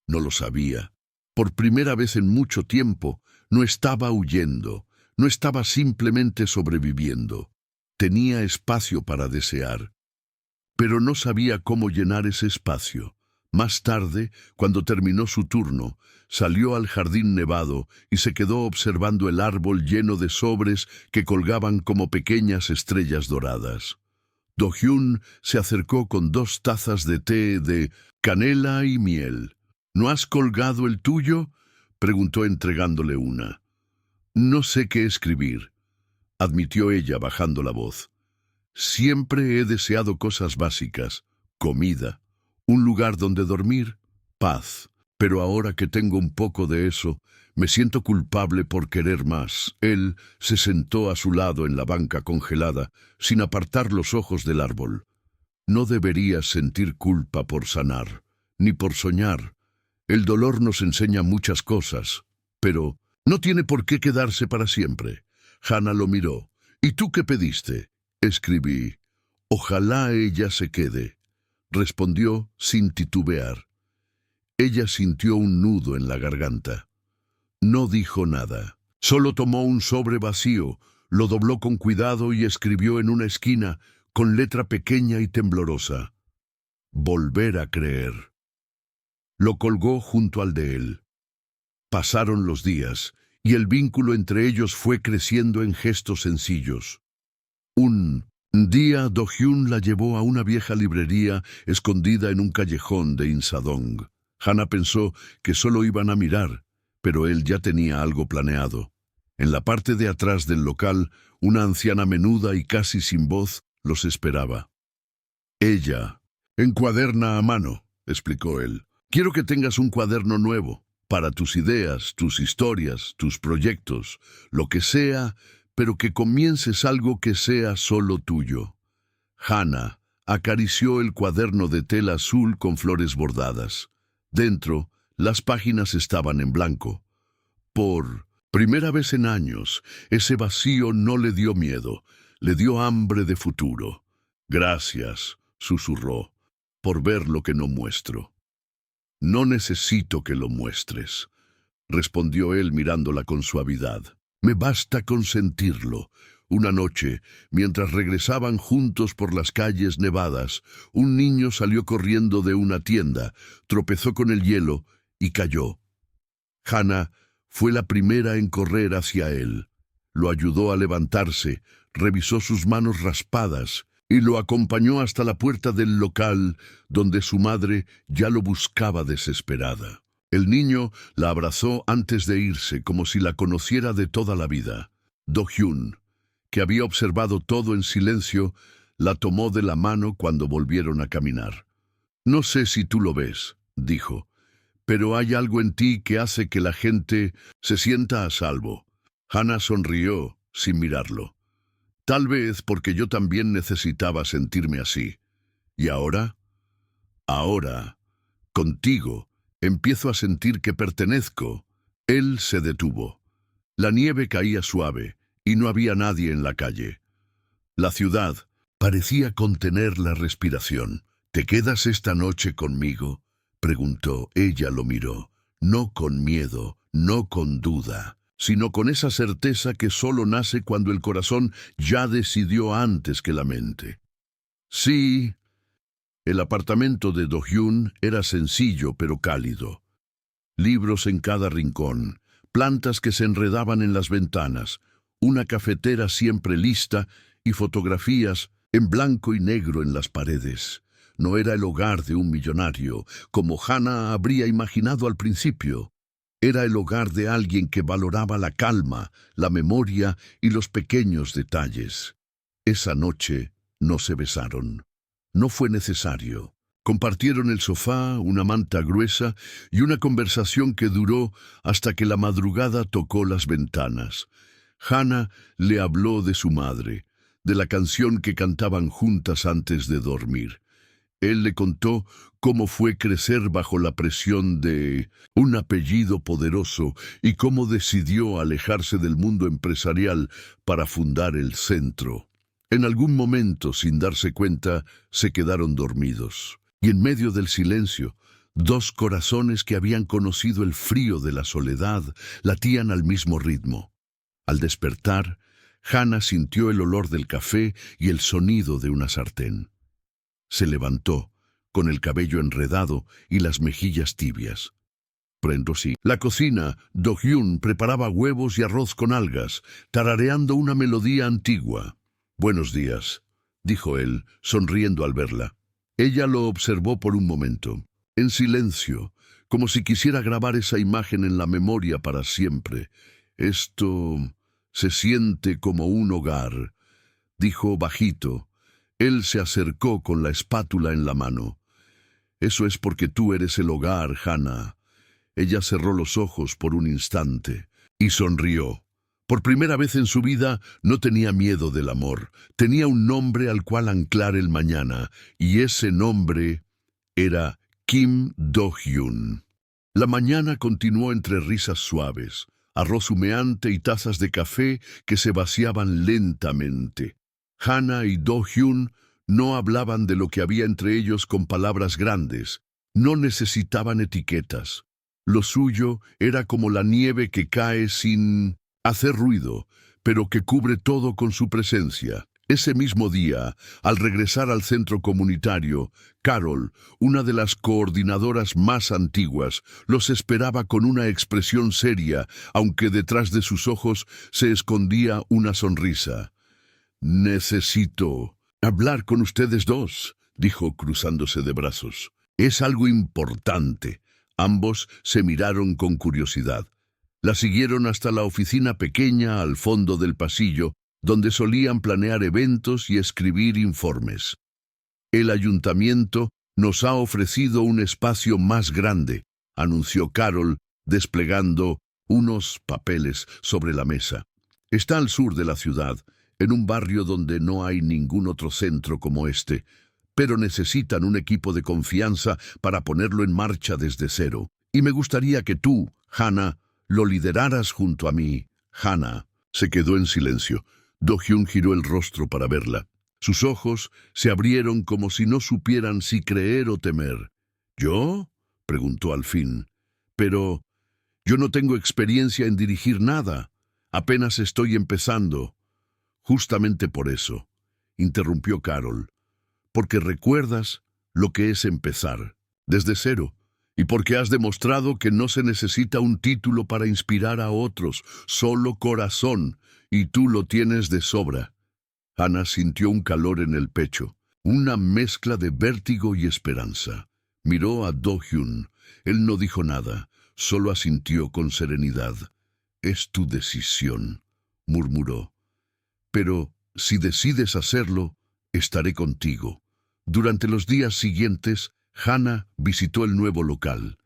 No lo sabía. Por primera vez en mucho tiempo, no estaba huyendo, no estaba simplemente sobreviviendo. Tenía espacio para desear. Pero no sabía cómo llenar ese espacio. Más tarde, cuando terminó su turno, salió al jardín nevado y se quedó observando el árbol lleno de sobres que colgaban como pequeñas estrellas doradas. Do-hyun se acercó con 2 tazas de té de canela y miel. ¿No has colgado el tuyo?, preguntó entregándole una. No sé qué escribir, admitió ella bajando la voz. Siempre he deseado cosas básicas, comida, un lugar donde dormir, paz. Pero ahora que tengo un poco de eso, me siento culpable por querer más. Él se sentó a su lado en la banca congelada, sin apartar los ojos del árbol. No deberías sentir culpa por sanar, ni por soñar. El dolor nos enseña muchas cosas, pero no tiene por qué quedarse para siempre. Hannah lo miró. ¿Y tú qué pediste? Escribí. Ojalá ella se quede, respondió sin titubear. Ella sintió un nudo en la garganta. No dijo nada. Solo tomó un sobre vacío, lo dobló con cuidado y escribió en una esquina, con letra pequeña y temblorosa: volver a creer. Lo colgó junto al de él. Pasaron los días, y el vínculo entre ellos fue creciendo en gestos sencillos. Un día Do-hyun la llevó a una vieja librería escondida en un callejón de Insadong. Hannah pensó que solo iban a mirar, pero él ya tenía algo planeado. En la parte de atrás del local, una anciana menuda y casi sin voz los esperaba. Ella encuaderna a mano, explicó él. Quiero que tengas un cuaderno nuevo, para tus ideas, tus historias, tus proyectos, lo que sea, pero que comiences algo que sea solo tuyo. Hannah acarició el cuaderno de tela azul con flores bordadas. Dentro, las páginas estaban en blanco. Por primera vez en años, ese vacío no le dio miedo, le dio hambre de futuro. Gracias, susurró, por ver lo que no muestro. No necesito que lo muestres, respondió él mirándola con suavidad. Me basta con sentirlo. Una noche, mientras regresaban juntos por las calles nevadas, un niño salió corriendo de una tienda, tropezó con el hielo y cayó. Hannah fue la primera en correr hacia él. Lo ayudó a levantarse, revisó sus manos raspadas y lo acompañó hasta la puerta del local, donde su madre ya lo buscaba desesperada. El niño la abrazó antes de irse, como si la conociera de toda la vida. Do-hyun, que había observado todo en silencio, la tomó de la mano cuando volvieron a caminar. No sé si tú lo ves, dijo, pero hay algo en ti que hace que la gente se sienta a salvo. Hannah sonrió sin mirarlo. Tal vez porque yo también necesitaba sentirme así. ¿Y ahora? Ahora, contigo, empiezo a sentir que pertenezco. Él se detuvo. La nieve caía suave y no había nadie en la calle. La ciudad parecía contener la respiración. ¿Te quedas esta noche conmigo?, preguntó. Ella lo miró, no con miedo, no con duda, sino con esa certeza que solo nace cuando el corazón ya decidió antes que la mente. Sí. El apartamento de Do-hyun era sencillo pero cálido. Libros en cada rincón, plantas que se enredaban en las ventanas, una cafetera siempre lista y fotografías en blanco y negro en las paredes. No era el hogar de un millonario, como Hannah habría imaginado al principio. Era el hogar de alguien que valoraba la calma, la memoria y los pequeños detalles. Esa noche no se besaron. No fue necesario. Compartieron el sofá, una manta gruesa y una conversación que duró hasta que la madrugada tocó las ventanas. Hannah le habló de su madre, de la canción que cantaban juntas antes de dormir. Él le contó cómo fue crecer bajo la presión de un apellido poderoso y cómo decidió alejarse del mundo empresarial para fundar el centro. En algún momento, sin darse cuenta, se quedaron dormidos. Y en medio del silencio, dos corazones que habían conocido el frío de la soledad latían al mismo ritmo. Al despertar, Hannah sintió el olor del café y el sonido de una sartén. Se levantó, con el cabello enredado y las mejillas tibias. Prendo sí. La cocina, Do-hyun preparaba huevos y arroz con algas, tarareando una melodía antigua. «Buenos días», dijo él, sonriendo al verla. Ella lo observó por un momento, en silencio, como si quisiera grabar esa imagen en la memoria para siempre. «Esto se siente como un hogar», dijo bajito. Él se acercó con la espátula en la mano. «Eso es porque tú eres el hogar, Hannah». Ella cerró los ojos por un instante y sonrió. Por primera vez en su vida no tenía miedo del amor. Tenía un nombre al cual anclar el mañana, y ese nombre era Kim Do-hyun. La mañana continuó entre risas suaves, arroz humeante y tazas de café que se vaciaban lentamente. Hannah y Do-hyun no hablaban de lo que había entre ellos con palabras grandes. No necesitaban etiquetas. Lo suyo era como la nieve que cae sin hacer ruido, pero que cubre todo con su presencia. Ese mismo día, al regresar al centro comunitario, Carol, una de las coordinadoras más antiguas, los esperaba con una expresión seria, aunque detrás de sus ojos se escondía una sonrisa. «Necesito hablar con ustedes dos», dijo cruzándose de brazos. «Es algo importante». Ambos se miraron con curiosidad. La siguieron hasta la oficina pequeña al fondo del pasillo, donde solían planear eventos y escribir informes. «El ayuntamiento nos ha ofrecido un espacio más grande», anunció Carol, desplegando unos papeles sobre la mesa. «Está al sur de la ciudad, en un barrio donde no hay ningún otro centro como este, pero necesitan un equipo de confianza para ponerlo en marcha desde cero. Y me gustaría que tú, Hannah, lo lideraras junto a mí». Hannah se quedó en silencio. Do-hyun giró el rostro para verla. Sus ojos se abrieron como si no supieran si creer o temer. «¿Yo?», preguntó al fin. «Pero yo no tengo experiencia en dirigir nada. Apenas estoy empezando». «Justamente por eso», interrumpió Carol, «porque recuerdas lo que es empezar, desde cero, y porque has demostrado que no se necesita un título para inspirar a otros, solo corazón, y tú lo tienes de sobra». Hannah sintió un calor en el pecho, una mezcla de vértigo y esperanza. Miró a Do-hyun. Él no dijo nada, solo asintió con serenidad. «Es tu decisión», murmuró. «Pero si decides hacerlo, estaré contigo». Durante los días siguientes, Hannah visitó el nuevo local.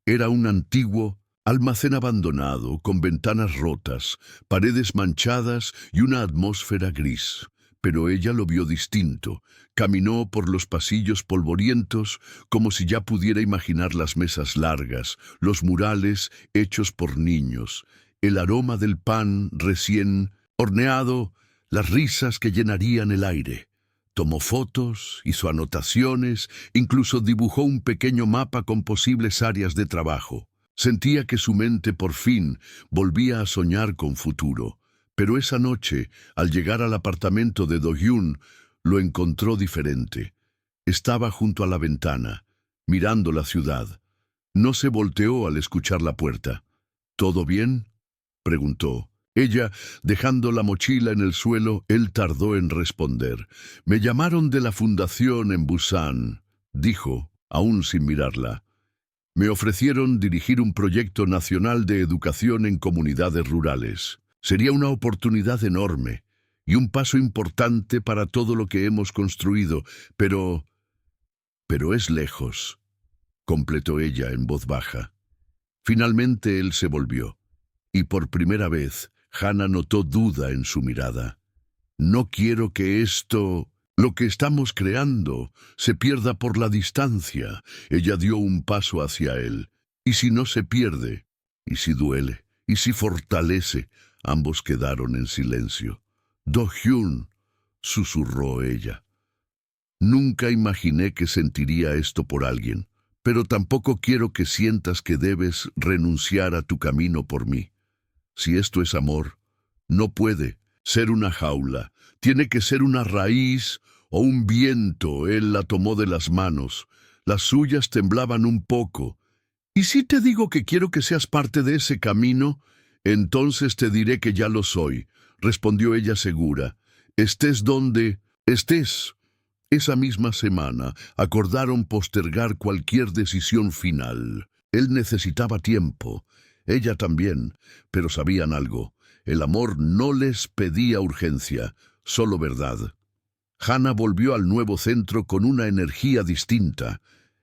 Era un antiguo almacén abandonado, con ventanas rotas, paredes manchadas y una atmósfera gris. Pero ella lo vio distinto. Caminó por los pasillos polvorientos como si ya pudiera imaginar las mesas largas, los murales hechos por niños, el aroma del pan recién horneado, las risas que llenarían el aire. Tomó fotos, hizo anotaciones, incluso dibujó un pequeño mapa con posibles áreas de trabajo. Sentía que su mente por fin volvía a soñar con futuro. Pero esa noche, al llegar al apartamento de Do-hyun, lo encontró diferente. Estaba junto a la ventana, mirando la ciudad. No se volteó al escuchar la puerta. «¿Todo bien?», preguntó. Ella, dejando la mochila en el suelo, él tardó en responder. «Me llamaron de la fundación en Busan», dijo, aún sin mirarla. «Me ofrecieron dirigir un proyecto nacional de educación en comunidades rurales. Sería una oportunidad enorme y un paso importante para todo lo que hemos construido, pero es lejos», completó ella en voz baja. Finalmente él se volvió, y por primera vez Hannah notó duda en su mirada. «No quiero que esto, lo que estamos creando, se pierda por la distancia». Ella dio un paso hacia él. «¿Y si no se pierde? ¿Y si duele? ¿Y si fortalece?» Ambos quedaron en silencio. «Do-hyun», susurró ella. «Nunca imaginé que sentiría esto por alguien, pero tampoco quiero que sientas que debes renunciar a tu camino por mí. Si esto es amor, no puede ser una jaula, tiene que ser una raíz o un viento». Él la tomó de las manos. Las suyas temblaban un poco. «¿Y si te digo que quiero que seas parte de ese camino? Entonces te diré que ya lo soy», respondió ella segura. «Estés donde estés». Esa misma semana acordaron postergar cualquier decisión final. Él necesitaba tiempo, ella también, pero sabían algo. El amor no les pedía urgencia, solo verdad. Hannah volvió al nuevo centro con una energía distinta.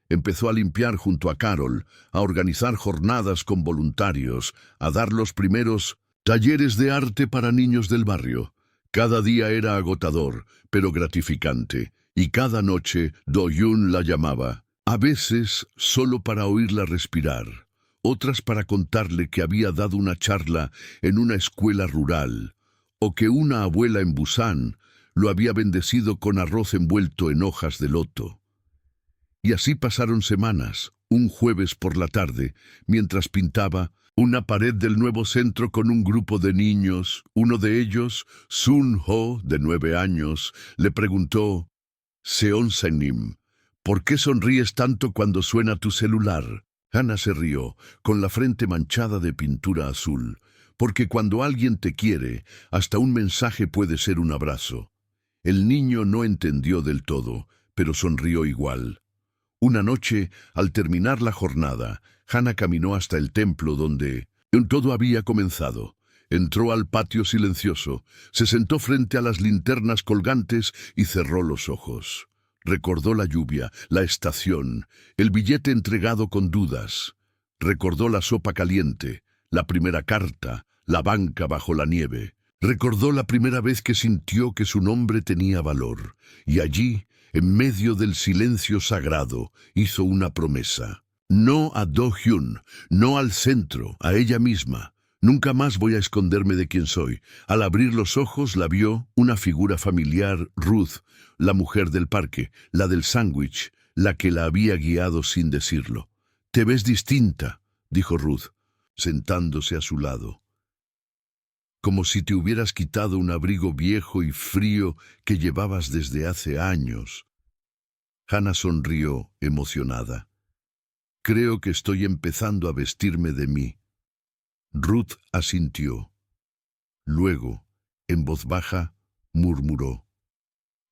Empezó a limpiar junto a Carol, a organizar jornadas con voluntarios, a dar los primeros talleres de arte para niños del barrio. Cada día era agotador, pero gratificante, y cada noche Do-hyun la llamaba, a veces solo para oírla respirar, otras para contarle que había dado una charla en una escuela rural, o que una abuela en Busan lo había bendecido con arroz envuelto en hojas de loto. Y así pasaron semanas. Un jueves por la tarde, mientras pintaba una pared del nuevo centro con un grupo de niños, uno de ellos, Sun-ho, de 9 años, le preguntó: «Seon-senim, ¿por qué sonríes tanto cuando suena tu celular?» Hannah se rió, con la frente manchada de pintura azul, porque cuando alguien te quiere, hasta un mensaje puede ser un abrazo. El niño no entendió del todo, pero sonrió igual. Una noche, al terminar la jornada, Hannah caminó hasta el templo donde todo había comenzado. Entró al patio silencioso, se sentó frente a las linternas colgantes y cerró los ojos. Recordó la lluvia, la estación, el billete entregado con dudas. Recordó la sopa caliente, la primera carta, la banca bajo la nieve. Recordó la primera vez que sintió que su nombre tenía valor, y allí, en medio del silencio sagrado, hizo una promesa. No a Do-hyun, no al centro, a ella misma. «Nunca más voy a esconderme de quién soy». Al abrir los ojos la vio una figura familiar, Ruth, la mujer del parque, la del sándwich, la que la había guiado sin decirlo. «Te ves distinta», dijo Ruth, sentándose a su lado. «Como si te hubieras quitado un abrigo viejo y frío que llevabas desde hace años». Hannah sonrió, emocionada. «Creo que estoy empezando a vestirme de mí». Ruth asintió. Luego, en voz baja, murmuró: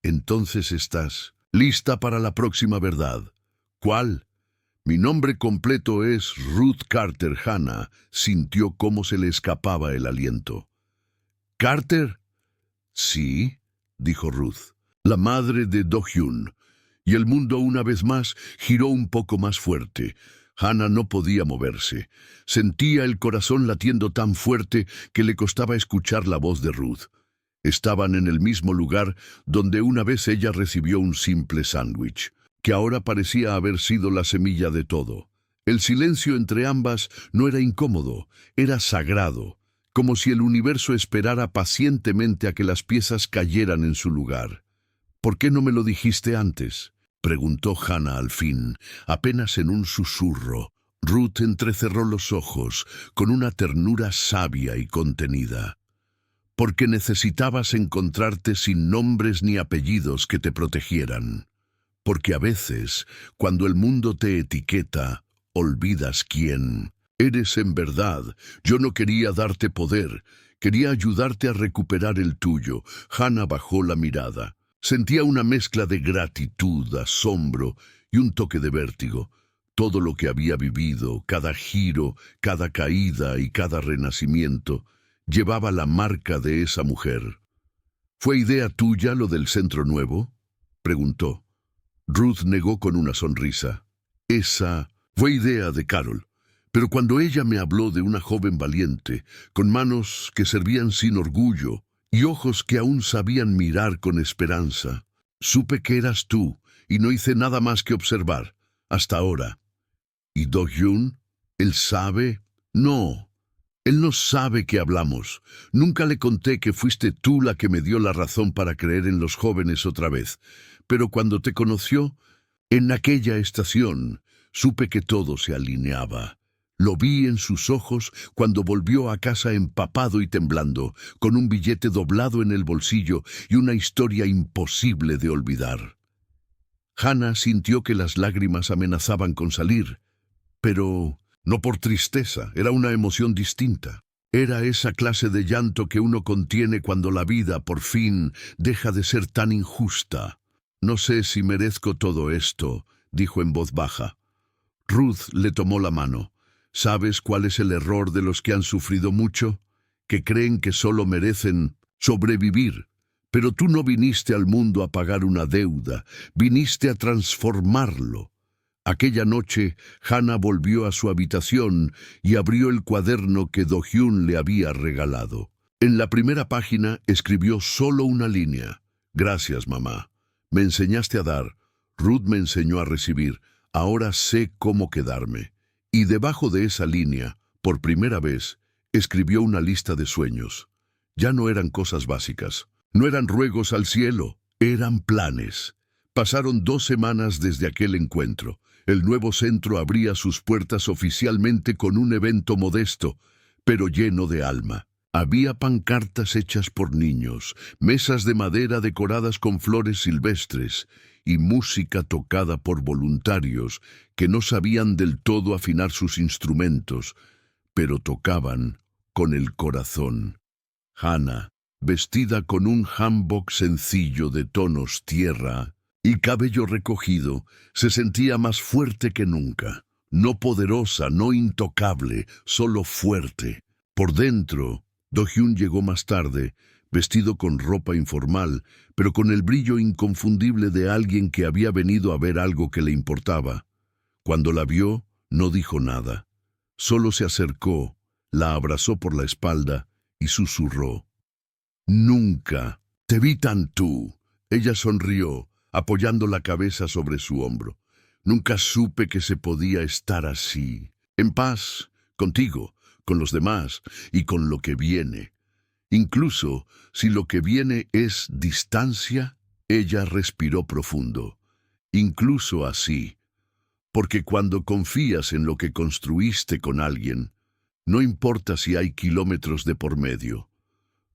«Entonces estás lista para la próxima verdad». «¿Cuál?» «Mi nombre completo es Ruth Carter». Hannah sintió cómo se le escapaba el aliento. «¿Carter?» «Sí», dijo Ruth, «la madre de Do-hyun». Y el mundo una vez más giró un poco más fuerte. Hannah no podía moverse. Sentía el corazón latiendo tan fuerte que le costaba escuchar la voz de Ruth. Estaban en el mismo lugar donde una vez ella recibió un simple sándwich, que ahora parecía haber sido la semilla de todo. El silencio entre ambas no era incómodo, era sagrado, como si el universo esperara pacientemente a que las piezas cayeran en su lugar. «¿Por qué no me lo dijiste antes?», preguntó Hannah al fin, apenas en un susurro. Ruth entrecerró los ojos con una ternura sabia y contenida. «Porque necesitabas encontrarte sin nombres ni apellidos que te protegieran. Porque a veces, cuando el mundo te etiqueta, olvidas quién eres en verdad. Yo no quería darte poder, Quería ayudarte a recuperar el tuyo. Hannah bajó la mirada. Sentía una mezcla de gratitud, asombro y un toque de vértigo. Todo lo que había vivido, cada giro, cada caída y cada renacimiento, llevaba la marca de esa mujer. ¿Fue idea tuya lo del centro nuevo?, preguntó. Ruth negó con una sonrisa. Esa fue idea de Carol. Pero cuando ella me habló de una joven valiente, con manos que servían sin orgullo y ojos que aún sabían mirar con esperanza, supe que eras tú y no hice nada más que observar, hasta ahora. ¿Y Do-hyun? ¿Él sabe? No. Él no sabe que hablamos. Nunca le conté que fuiste tú la que me dio la razón para creer en los jóvenes otra vez. Pero cuando te conoció, en aquella estación, supe que todo se alineaba. Lo vi en sus ojos cuando volvió a casa empapado y temblando, con un billete doblado en el bolsillo y una historia imposible de olvidar. Hannah sintió que las lágrimas amenazaban con salir, pero no por tristeza, era una emoción distinta. Era esa clase de llanto que uno contiene cuando la vida, por fin, deja de ser tan injusta. No sé si merezco todo esto, dijo en voz baja. Ruth le tomó la mano. ¿Sabes cuál es el error de los que han sufrido mucho? Que creen que solo merecen sobrevivir. Pero tú no viniste al mundo a pagar una deuda, viniste a transformarlo. Aquella noche, Hannah volvió a su habitación y abrió el cuaderno que Do-hyun le había regalado. En la primera página escribió solo una línea. Gracias, mamá. Me enseñaste a dar. Ruth me enseñó a recibir. Ahora sé cómo quedarme. Y debajo de esa línea, por primera vez, escribió una lista de sueños. Ya no eran cosas básicas. No eran ruegos al cielo. Eran planes. Pasaron 2 semanas desde aquel encuentro. El nuevo centro abría sus puertas oficialmente con un evento modesto, pero lleno de alma. Había pancartas hechas por niños, mesas de madera decoradas con flores silvestres y música tocada por voluntarios que no sabían del todo afinar sus instrumentos, pero tocaban con el corazón. Hannah, vestida con un hanbok sencillo de tonos tierra y cabello recogido, se sentía más fuerte que nunca. No poderosa, no intocable, solo fuerte. Por dentro, Do-hyun llegó más tarde, vestido con ropa informal, pero con el brillo inconfundible de alguien que había venido a ver algo que le importaba. Cuando la vio, no dijo nada. Solo se acercó, la abrazó por la espalda y susurró. «Nunca te vi tan tú». Ella sonrió, apoyando la cabeza sobre su hombro. «Nunca supe que se podía estar así, en paz, contigo, con los demás y con lo que viene. Incluso si lo que viene es distancia», ella respiró profundo. «Incluso así, porque cuando confías en lo que construiste con alguien, no importa si hay kilómetros de por medio.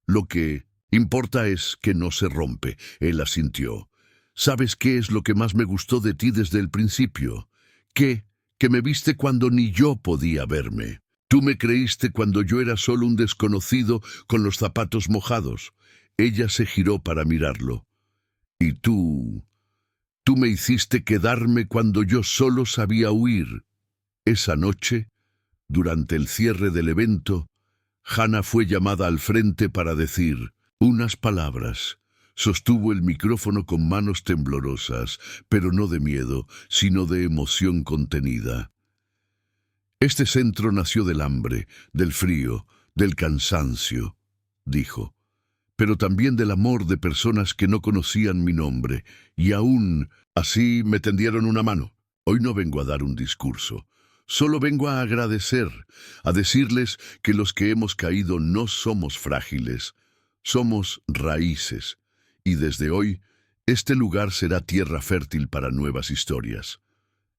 Lo que importa es que no se rompe», él asintió. «¿Sabes qué es lo que más me gustó de ti desde el principio? Que me viste cuando ni yo podía verme. Tú me creíste cuando yo era solo un desconocido con los zapatos mojados». Ella se giró para mirarlo. «Y tú me hiciste quedarme cuando yo solo sabía huir». Esa noche, durante el cierre del evento, Hannah fue llamada al frente para decir unas palabras. Sostuvo el micrófono con manos temblorosas, pero no de miedo, sino de emoción contenida. «Este centro nació del hambre, del frío, del cansancio», dijo, «pero también del amor de personas que no conocían mi nombre, y aún así me tendieron una mano. Hoy no vengo a dar un discurso. Solo vengo a agradecer, a decirles que los que hemos caído no somos frágiles, somos raíces, y desde hoy este lugar será tierra fértil para nuevas historias».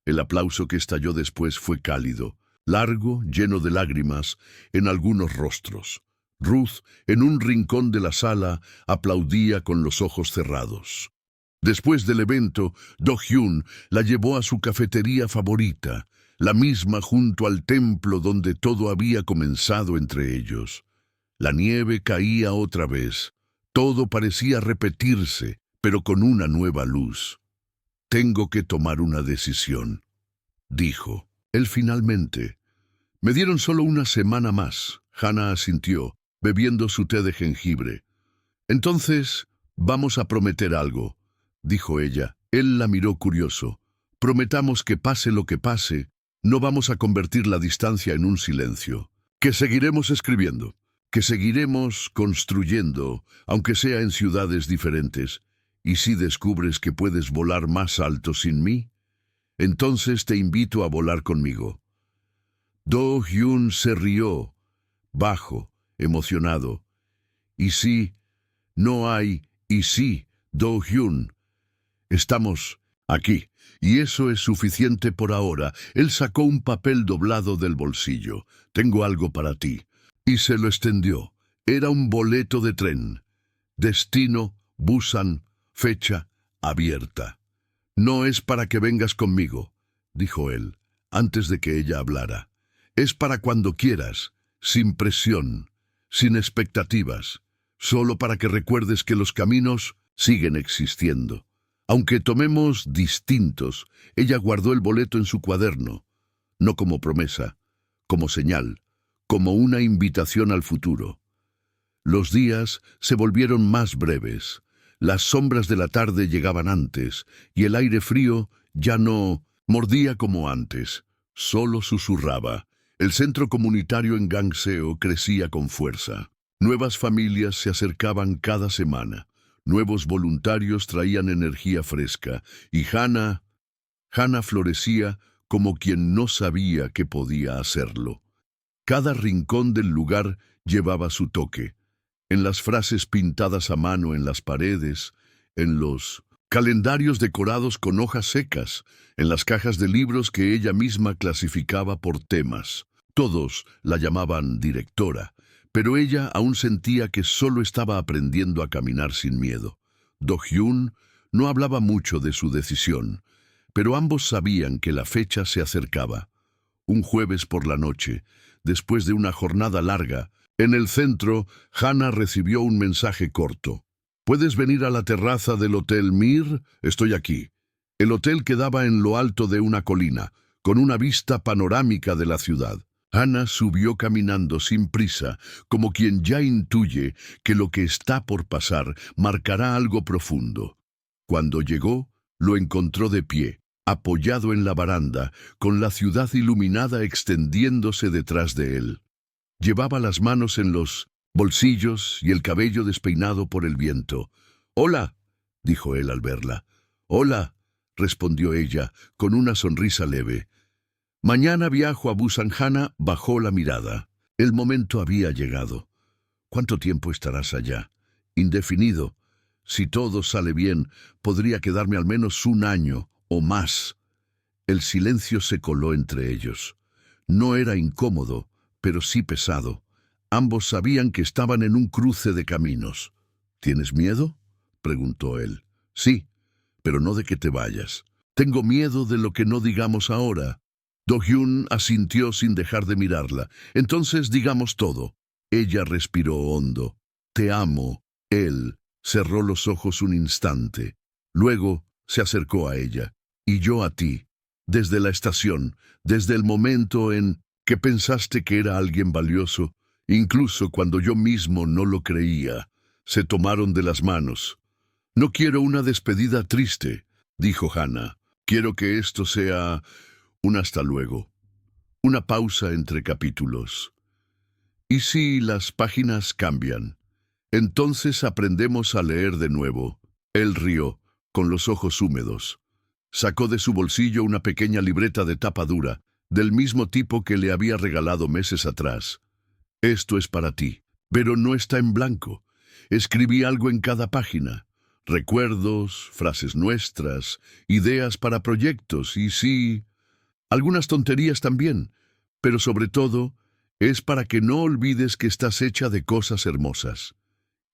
El aplauso que estalló después fue cálido, largo, lleno de lágrimas en algunos rostros. Ruth, en un rincón de la sala, aplaudía con los ojos cerrados. Después del evento, Do-hyun la llevó a su cafetería favorita, la misma junto al templo donde todo había comenzado entre ellos. La nieve caía otra vez. Todo parecía repetirse, pero con una nueva luz. «Tengo que tomar una decisión», dijo. Él finalmente. «Me dieron solo una semana más», Hannah asintió, bebiendo su té de jengibre. «Entonces, vamos a prometer algo», dijo ella. Él la miró curioso. «Prometamos que pase lo que pase, no vamos a convertir la distancia en un silencio. Que seguiremos escribiendo, que seguiremos construyendo, aunque sea en ciudades diferentes. Y si descubres que puedes volar más alto sin mí, entonces te invito a volar conmigo». Do-hyun se rió, bajo, emocionado. «¿Y sí? No hay y sí, Do-hyun. Estamos aquí, y eso es suficiente por ahora». Él sacó un papel doblado del bolsillo. «Tengo algo para ti». Y se lo extendió. Era un boleto de tren. Destino, Busan, fecha abierta. «No es para que vengas conmigo», dijo él, antes de que ella hablara. «Es para cuando quieras, sin presión, sin expectativas, solo para que recuerdes que los caminos siguen existiendo. Aunque tomemos distintos». Ella guardó el boleto en su cuaderno, no como promesa, como señal, como una invitación al futuro. Los días se volvieron más breves. Las sombras de la tarde llegaban antes, y el aire frío ya no mordía como antes, solo susurraba. El centro comunitario en Gangseo crecía con fuerza. Nuevas familias se acercaban cada semana. Nuevos voluntarios traían energía fresca, y Hannah florecía como quien no sabía que podía hacerlo. Cada rincón del lugar llevaba su toque. En las frases pintadas a mano en las paredes, en los calendarios decorados con hojas secas, en las cajas de libros que ella misma clasificaba por temas. Todos la llamaban directora, pero ella aún sentía que solo estaba aprendiendo a caminar sin miedo. Do-hyun no hablaba mucho de su decisión, pero ambos sabían que la fecha se acercaba. Un jueves por la noche, después de una jornada larga, en el centro, Hannah recibió un mensaje corto. «¿Puedes venir a la terraza del Hotel Mir? Estoy aquí». El hotel quedaba en lo alto de una colina, con una vista panorámica de la ciudad. Hannah subió caminando sin prisa, como quien ya intuye que lo que está por pasar marcará algo profundo. Cuando llegó, lo encontró de pie, apoyado en la baranda, con la ciudad iluminada extendiéndose detrás de él. Llevaba las manos en los bolsillos y el cabello despeinado por el viento. «Hola», dijo él al verla. «Hola», respondió ella, con una sonrisa leve. «Mañana viajo a Busan». Hannah bajó la mirada. El momento había llegado. «¿Cuánto tiempo estarás allá?» «Indefinido. Si todo sale bien, podría quedarme al menos un año o más». El silencio se coló entre ellos. No era incómodo, pero sí pesado. Ambos sabían que estaban en un cruce de caminos. «¿Tienes miedo?», preguntó él. «Sí, pero no de que te vayas. Tengo miedo de lo que no digamos ahora». Do-hyun asintió sin dejar de mirarla. «Entonces digamos todo». Ella respiró hondo. «Te amo». Él cerró los ojos un instante. Luego se acercó a ella. «Y yo a ti. Desde la estación, desde el momento en que pensaste que era alguien valioso, incluso cuando yo mismo no lo creía». Se tomaron de las manos. «No quiero una despedida triste», dijo Hannah. «Quiero que esto sea un hasta luego, una pausa entre capítulos. ¿Y si las páginas cambian? Entonces aprendemos a leer de nuevo». Él rió, con los ojos húmedos. Sacó de su bolsillo una pequeña libreta de tapa dura, del mismo tipo que le había regalado meses atrás. «Esto es para ti, pero no está en blanco. Escribí algo en cada página. Recuerdos, frases nuestras, ideas para proyectos y sí, algunas tonterías también, pero sobre todo es para que no olvides que estás hecha de cosas hermosas.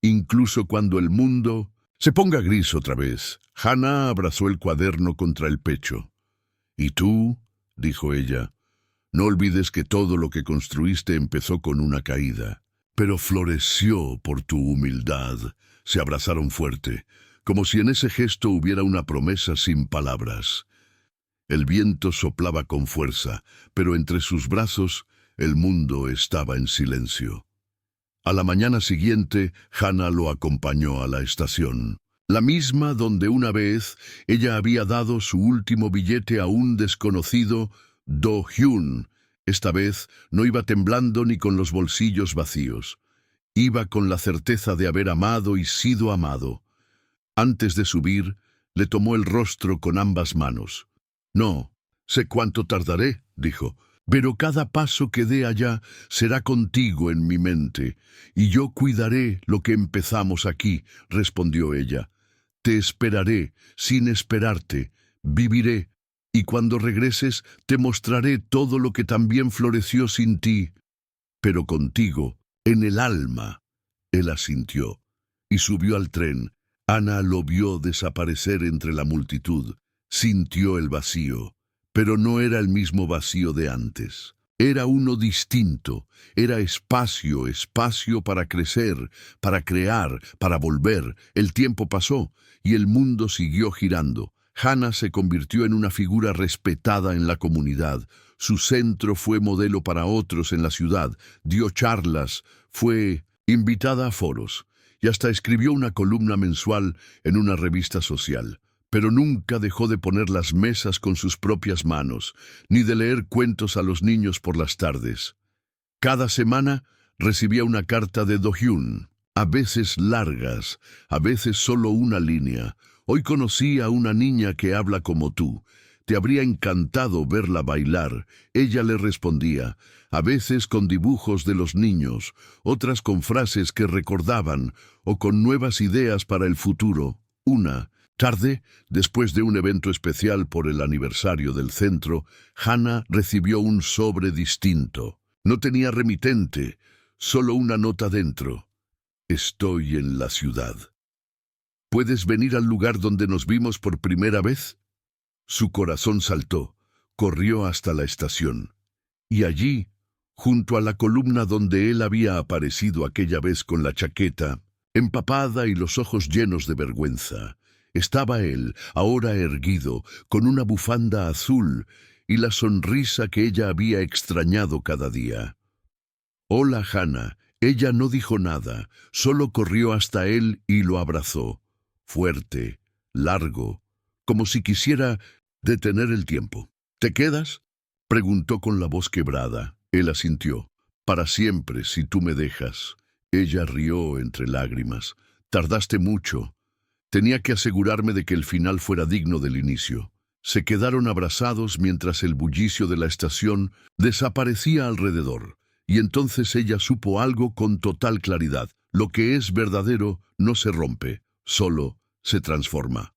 Incluso cuando el mundo se ponga gris otra vez». Hannah abrazó el cuaderno contra el pecho. «¿Y tú?», dijo ella. «No olvides que todo lo que construiste empezó con una caída. pero floreció por tu humildad. Se abrazaron fuerte, como si en ese gesto hubiera una promesa sin palabras. El viento soplaba con fuerza, pero entre sus brazos el mundo estaba en silencio. A la mañana siguiente, Hannah lo acompañó a la estación, la misma donde una vez ella había dado su último billete a un desconocido Do-hyun. Esta vez no iba temblando ni con los bolsillos vacíos. Iba con la certeza de haber amado y sido amado. Antes de subir, le tomó el rostro con ambas manos. «No, sé cuánto tardaré», dijo, «pero cada paso que dé allá será contigo en mi mente, y yo cuidaré lo que empezamos aquí», respondió ella. «Te esperaré sin esperarte, viviré, y cuando regreses te mostraré todo lo que también floreció sin ti, pero contigo, en el alma». Él asintió y subió al tren. Ana lo vio desaparecer entre la multitud. Sintió el vacío, pero no era el mismo vacío de antes. Era uno distinto, era espacio, espacio para crecer, para crear, para volver. El tiempo pasó y el mundo siguió girando. Hannah se convirtió en una figura respetada en la comunidad. Su centro fue modelo para otros en la ciudad. Dio charlas, fue invitada a foros y hasta escribió una columna mensual en una revista social. Pero nunca dejó de poner las mesas con sus propias manos, ni de leer cuentos a los niños por las tardes. Cada semana recibía una carta de Do-hyun, a veces largas, a veces solo una línea. «Hoy conocí a una niña que habla como tú. Te habría encantado verla bailar». Ella le respondía, a veces con dibujos de los niños, otras con frases que recordaban o con nuevas ideas para el futuro. Una tarde, después de un evento especial por el aniversario del centro, Hannah recibió un sobre distinto. No tenía remitente, solo una nota dentro. «Estoy en la ciudad. ¿Puedes venir al lugar donde nos vimos por primera vez?» Su corazón saltó, corrió hasta la estación. Y allí, junto a la columna donde él había aparecido aquella vez con la chaqueta, empapada y los ojos llenos de vergüenza, estaba él, ahora erguido, con una bufanda azul y la sonrisa que ella había extrañado cada día. «Hola, Hannah». Ella no dijo nada, solo corrió hasta él y lo abrazó, fuerte, largo, como si quisiera detener el tiempo. «¿Te quedas?», preguntó con la voz quebrada. Él asintió. «Para siempre, si tú me dejas». Ella rió entre lágrimas. «Tardaste mucho. Tenía que asegurarme de que el final fuera digno del inicio». Se quedaron abrazados mientras el bullicio de la estación desaparecía alrededor, y entonces ella supo algo con total claridad. Lo que es verdadero no se rompe, solo se transforma.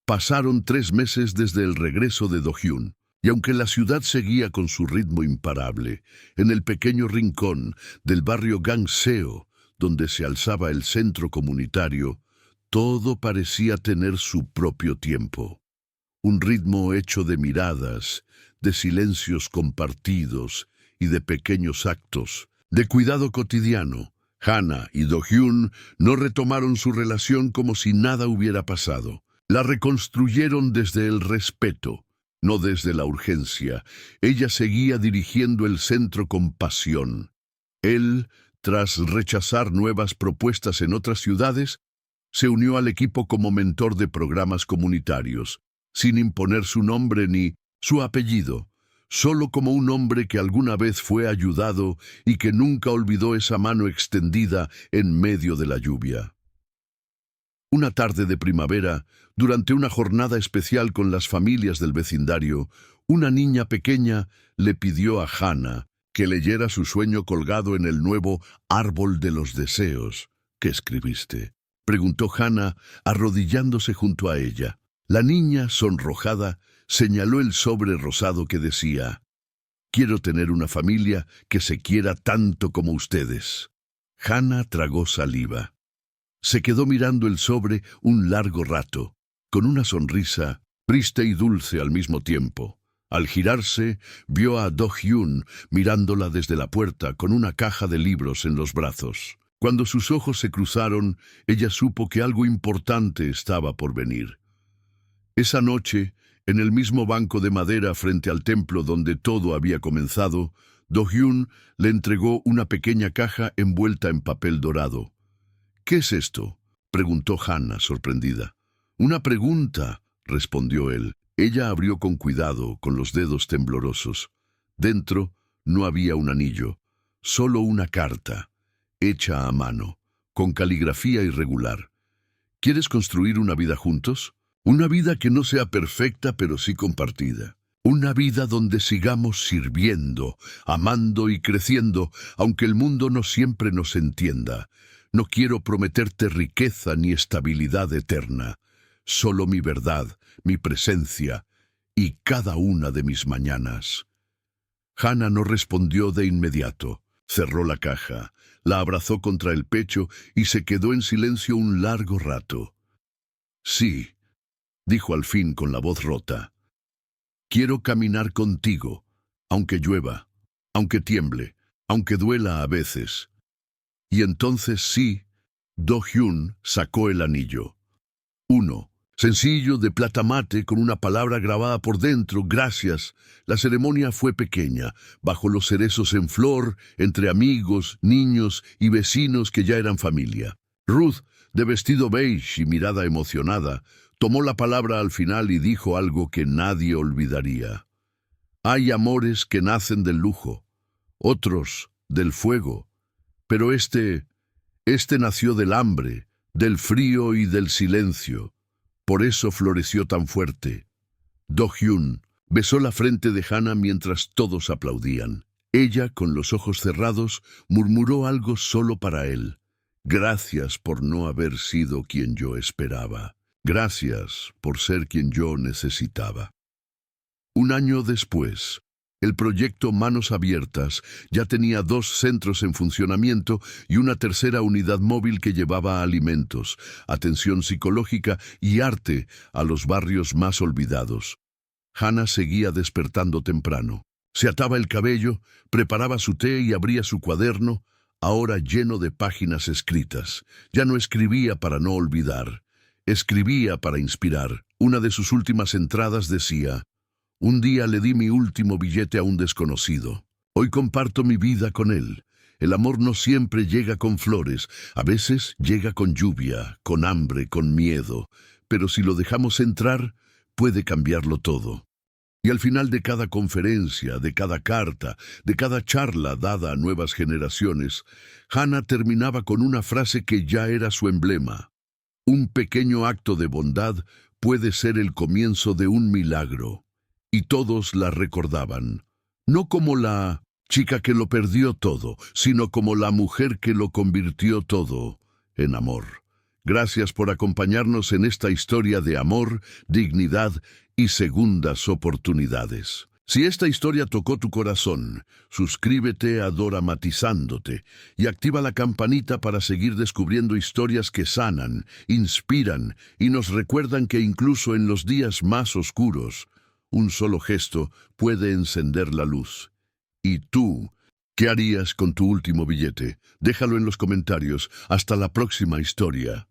Pasaron 3 meses desde el regreso de Do-hyun, y aunque la ciudad seguía con su ritmo imparable, en el pequeño rincón del barrio Gangseo, donde se alzaba el centro comunitario, todo parecía tener su propio tiempo. Un ritmo hecho de miradas, de silencios compartidos y de pequeños actos, de cuidado cotidiano. Hannah y Do-hyun no retomaron su relación como si nada hubiera pasado. La reconstruyeron desde el respeto, no desde la urgencia. Ella seguía dirigiendo el centro con pasión. Él, tras rechazar nuevas propuestas en otras ciudades, se unió al equipo como mentor de programas comunitarios, sin imponer su nombre ni su apellido, solo como un hombre que alguna vez fue ayudado y que nunca olvidó esa mano extendida en medio de la lluvia. Una tarde de primavera, durante una jornada especial con las familias del vecindario, una niña pequeña le pidió a Hannah que leyera su sueño colgado en el nuevo árbol de los deseos. «¿Qué escribiste?», preguntó Hannah, arrodillándose junto a ella. La niña, sonrojada, señaló el sobre rosado que decía: «Quiero tener una familia que se quiera tanto como ustedes». Hannah tragó saliva. Se quedó mirando el sobre un largo rato, con una sonrisa triste y dulce al mismo tiempo. Al girarse, vio a Do-hyun mirándola desde la puerta con una caja de libros en los brazos. Cuando sus ojos se cruzaron, ella supo que algo importante estaba por venir. Esa noche, en el mismo banco de madera frente al templo donde todo había comenzado, Do-hyun le entregó una pequeña caja envuelta en papel dorado. «¿Qué es esto?», preguntó Hana, sorprendida. «Una pregunta», respondió él. Ella abrió con cuidado, con los dedos temblorosos. Dentro no había un anillo, solo una carta, hecha a mano, con caligrafía irregular. «¿Quieres construir una vida juntos? Una vida que no sea perfecta, pero sí compartida. Una vida donde sigamos sirviendo, amando y creciendo, aunque el mundo no siempre nos entienda. No quiero prometerte riqueza ni estabilidad eterna. Solo mi verdad, mi presencia y cada una de mis mañanas». Hana no respondió de inmediato. Cerró la caja, la abrazó contra el pecho y se quedó en silencio un largo rato. «Sí», dijo al fin con la voz rota. «Quiero caminar contigo, aunque llueva, aunque tiemble, aunque duela a veces». Y entonces sí, Do-hyun sacó el anillo. Uno, sencillo, de plata mate, con una palabra grabada por dentro: «Gracias». La ceremonia fue pequeña, bajo los cerezos en flor, entre amigos, niños y vecinos que ya eran familia. Ruth, de vestido beige y mirada emocionada, tomó la palabra al final y dijo algo que nadie olvidaría. «Hay amores que nacen del lujo, otros del fuego, pero este nació del hambre, del frío y del silencio. Por eso floreció tan fuerte». Do-hyun besó la frente de Hana mientras todos aplaudían. Ella, con los ojos cerrados, murmuró algo solo para él. «Gracias por no haber sido quien yo esperaba. Gracias por ser quien yo necesitaba». Un año después, el proyecto Manos Abiertas ya tenía 2 centros en funcionamiento y una tercera unidad móvil que llevaba alimentos, atención psicológica y arte a los barrios más olvidados. Hana seguía despertando temprano. Se ataba el cabello, preparaba su té y abría su cuaderno, ahora lleno de páginas escritas. Ya no escribía para no olvidar, escribía para inspirar. Una de sus últimas entradas decía: «Un día le di mi último billete a un desconocido. Hoy comparto mi vida con él. El amor no siempre llega con flores, a veces llega con lluvia, con hambre, con miedo, pero si lo dejamos entrar, puede cambiarlo todo». Y al final de cada conferencia, de cada carta, de cada charla dada a nuevas generaciones, Hana terminaba con una frase que ya era su emblema: «Un pequeño acto de bondad puede ser el comienzo de un milagro». Y todos la recordaban, no como la chica que lo perdió todo, sino como la mujer que lo convirtió todo en amor. Gracias por acompañarnos en esta historia de amor, dignidad y segundas oportunidades. Si esta historia tocó tu corazón, suscríbete a Doramatizándote y activa la campanita para seguir descubriendo historias que sanan, inspiran y nos recuerdan que incluso en los días más oscuros, un solo gesto puede encender la luz. ¿Y tú, qué harías con tu último billete? Déjalo en los comentarios. Hasta la próxima historia.